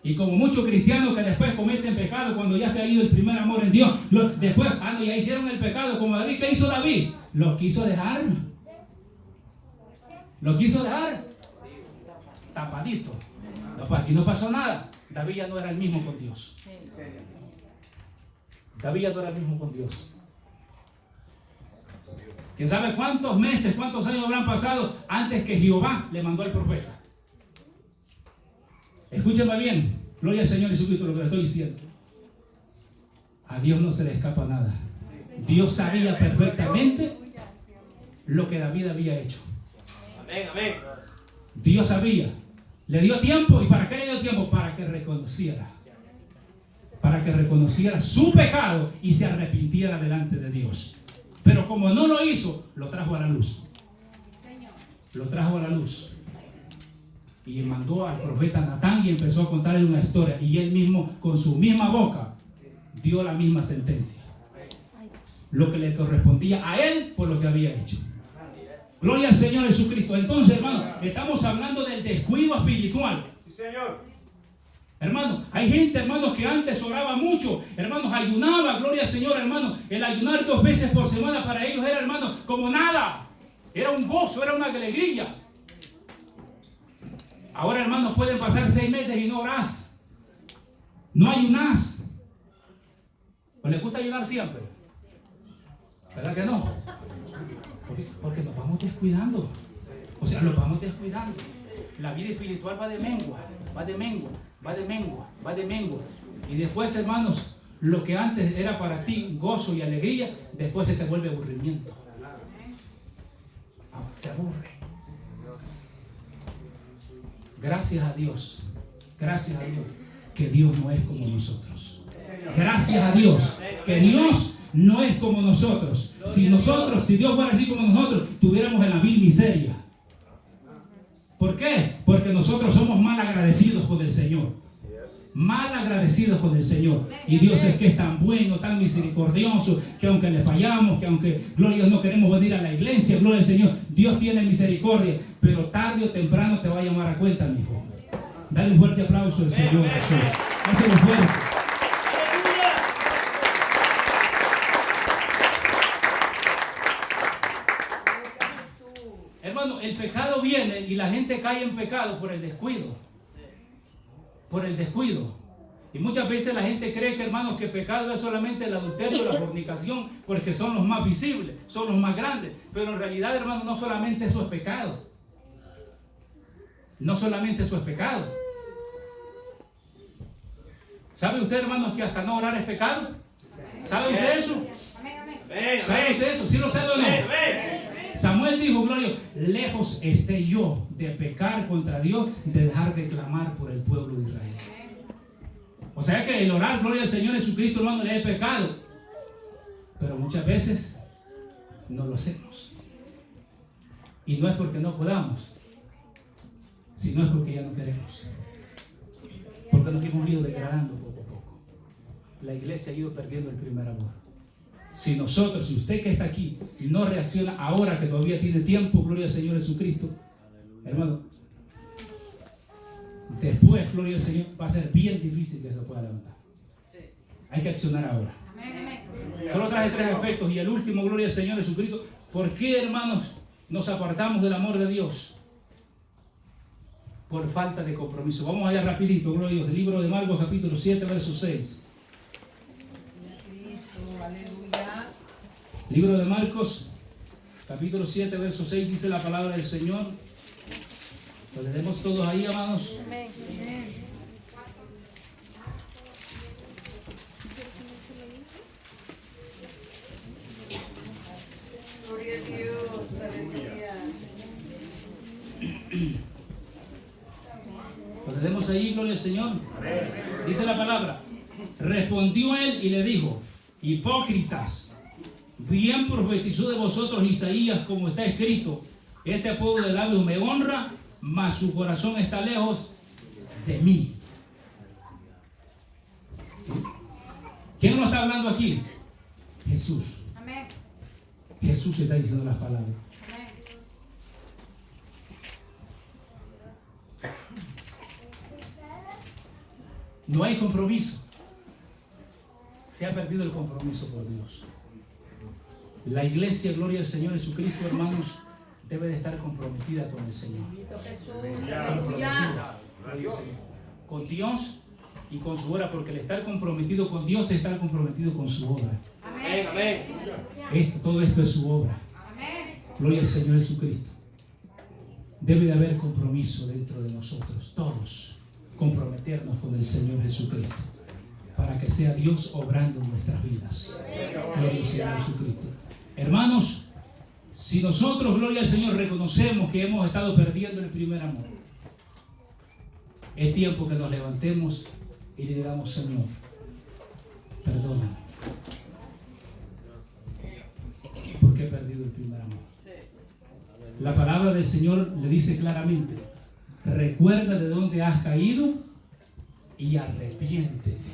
Y como muchos cristianos que después cometen pecado cuando ya se ha ido el primer amor en Dios, después, ya hicieron el pecado como David. ¿Qué hizo David? Lo quiso dejar. Lo quiso dejar. Tapadito. No, aquí no pasó nada. David ya no era el mismo con Dios. David adora al mismo con Dios. ¿Quién sabe cuántos meses, cuántos años habrán pasado antes que Jehová le mandó al profeta? Escúchame bien, gloria al Señor Jesucristo lo que le estoy diciendo. A Dios no se le escapa nada. Dios sabía perfectamente lo que David había hecho. Amén, amén. Dios sabía. Le dio tiempo. ¿Y para qué le dio tiempo? Para que reconociera. Para que reconociera su pecado y se arrepintiera delante de Dios. Pero como no lo hizo, lo trajo a la luz. Lo trajo a la luz. Y mandó al profeta Natán y empezó a contarle una historia. Y él mismo, con su misma boca, dio la misma sentencia. Lo que le correspondía a él por lo que había hecho. Gloria al Señor Jesucristo. Entonces, hermano, estamos hablando del descuido espiritual. Sí, Señor. Hermano, hay gente, hermanos, que antes oraba mucho, hermanos, ayunaba, gloria al Señor, hermano. El ayunar 2 veces por semana para ellos era, hermano, como nada. Era un gozo, era una alegría. Ahora, hermanos, pueden pasar 6 meses y no orás. No ayunás. ¿O les gusta ayunar siempre? ¿Verdad que no? Porque nos vamos descuidando. O sea, nos vamos descuidando. La vida espiritual va de mengua, va de mengua, va de mengua, va de mengua. Y después, hermanos, lo que antes era para ti gozo y alegría, después se te vuelve aburrimiento. Se aburre. Gracias a Dios, que Dios no es como nosotros. Gracias a Dios, que Dios no es como nosotros. Si Dios fuera así como nosotros, tuviéramos en la vil miseria. ¿Por qué? Porque nosotros somos mal agradecidos con el Señor. Mal agradecidos con el Señor. Y Dios es que es tan bueno, tan misericordioso, que aunque le fallamos, que aunque, gloria a Dios, no queremos venir a la iglesia, gloria al Señor, Dios tiene misericordia, pero tarde o temprano te va a llamar a cuenta, mi hijo. Dale un fuerte aplauso al Señor Jesús. Dáselo fuerte. Hermano, el pecado viene y la gente cae en pecado por el descuido. Por el descuido. Y muchas veces la gente cree que, hermanos, que pecado es solamente el adulterio, la fornicación, porque son los más visibles, son los más grandes. Pero en realidad, hermanos, no solamente eso es pecado. No solamente eso es pecado. ¿Sabe usted, hermanos, que hasta no orar es pecado? ¿Sabe usted eso? ¿Sabe usted eso? ¿Sí lo sabe o no? Samuel dijo, gloria, lejos esté yo de pecar contra Dios, de dejar de clamar por el pueblo de Israel. O sea que el orar, gloria al Señor Jesucristo, hermano, le es pecado. Pero muchas veces no lo hacemos. Y no es porque no podamos, sino es porque ya no queremos. Porque nos hemos ido degradando poco a poco. La iglesia ha ido perdiendo el primer amor. Si usted que está aquí no reacciona ahora que todavía tiene tiempo, gloria al Señor Jesucristo, hermano, después, gloria al Señor, va a ser bien difícil que se pueda levantar. Hay que accionar ahora. Solo traje 3 aspectos y el último, gloria al Señor Jesucristo. ¿Por qué, hermanos, nos apartamos del amor de Dios? Por falta de compromiso. Vamos allá rapidito, gloria a Dios. El libro de Marcos, capítulo 7, verso 6. Libro de Marcos, capítulo 7, verso 6, dice la palabra del Señor. Lo tenemos todos ahí, amados. Amén. Gloria a Dios, aleluya. Lo tenemos ahí, gloria al Señor. Dice la palabra. Respondió él y le dijo, hipócritas, bien profetizó de vosotros Isaías, como está escrito, este pueblo de labios me honra, mas su corazón está lejos de mí. ¿Quién nos está hablando aquí? Jesús. Amén. Jesús está diciendo las palabras. Amén. No hay compromiso. Se ha perdido el compromiso por Dios. La iglesia, gloria al Señor Jesucristo, hermanos, debe de estar comprometida con el Señor. Jesús, Comprometida, aleluya. gloria al Señor, con Dios y con su obra, porque el estar comprometido con Dios es estar comprometido con su obra. Amén, amén. Todo esto es su obra. Gloria al Señor Jesucristo. Debe de haber compromiso dentro de nosotros, todos, comprometernos con el Señor Jesucristo, para que sea Dios obrando en nuestras vidas. Gloria al Señor Jesucristo. Hermanos, si nosotros, gloria al Señor, reconocemos que hemos estado perdiendo el primer amor, es tiempo que nos levantemos y le digamos: Señor, perdóname, porque he perdido el primer amor. La palabra del Señor le dice claramente: recuerda de dónde has caído y arrepiéntete.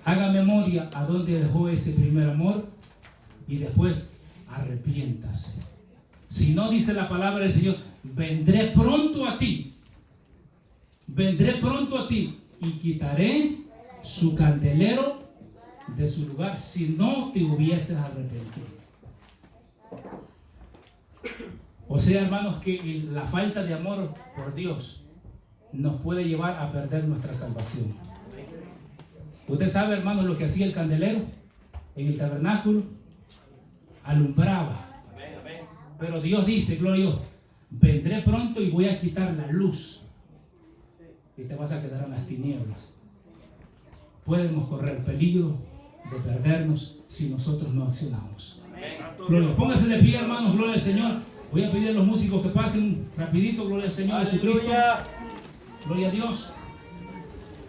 Haga memoria a dónde dejó ese primer amor y después arrepiéntase. Si no, dice la palabra del Señor: vendré pronto a ti y quitaré su candelero de su lugar si no te hubieses arrepentido. O sea, hermanos, que la falta de amor por Dios nos puede llevar a perder nuestra salvación. Usted sabe, hermanos, lo que hacía el candelero en el tabernáculo: alumbraba. Pero Dios dice, gloria a Dios, vendré pronto y voy a quitar la luz y te vas a quedar en las tinieblas. Podemos correr peligro de perdernos si nosotros no accionamos. Gloria. Póngase de pie, hermanos, gloria al Señor. Voy a pedir a los músicos que pasen rapidito, gloria al Señor Jesucristo. Gloria a Dios.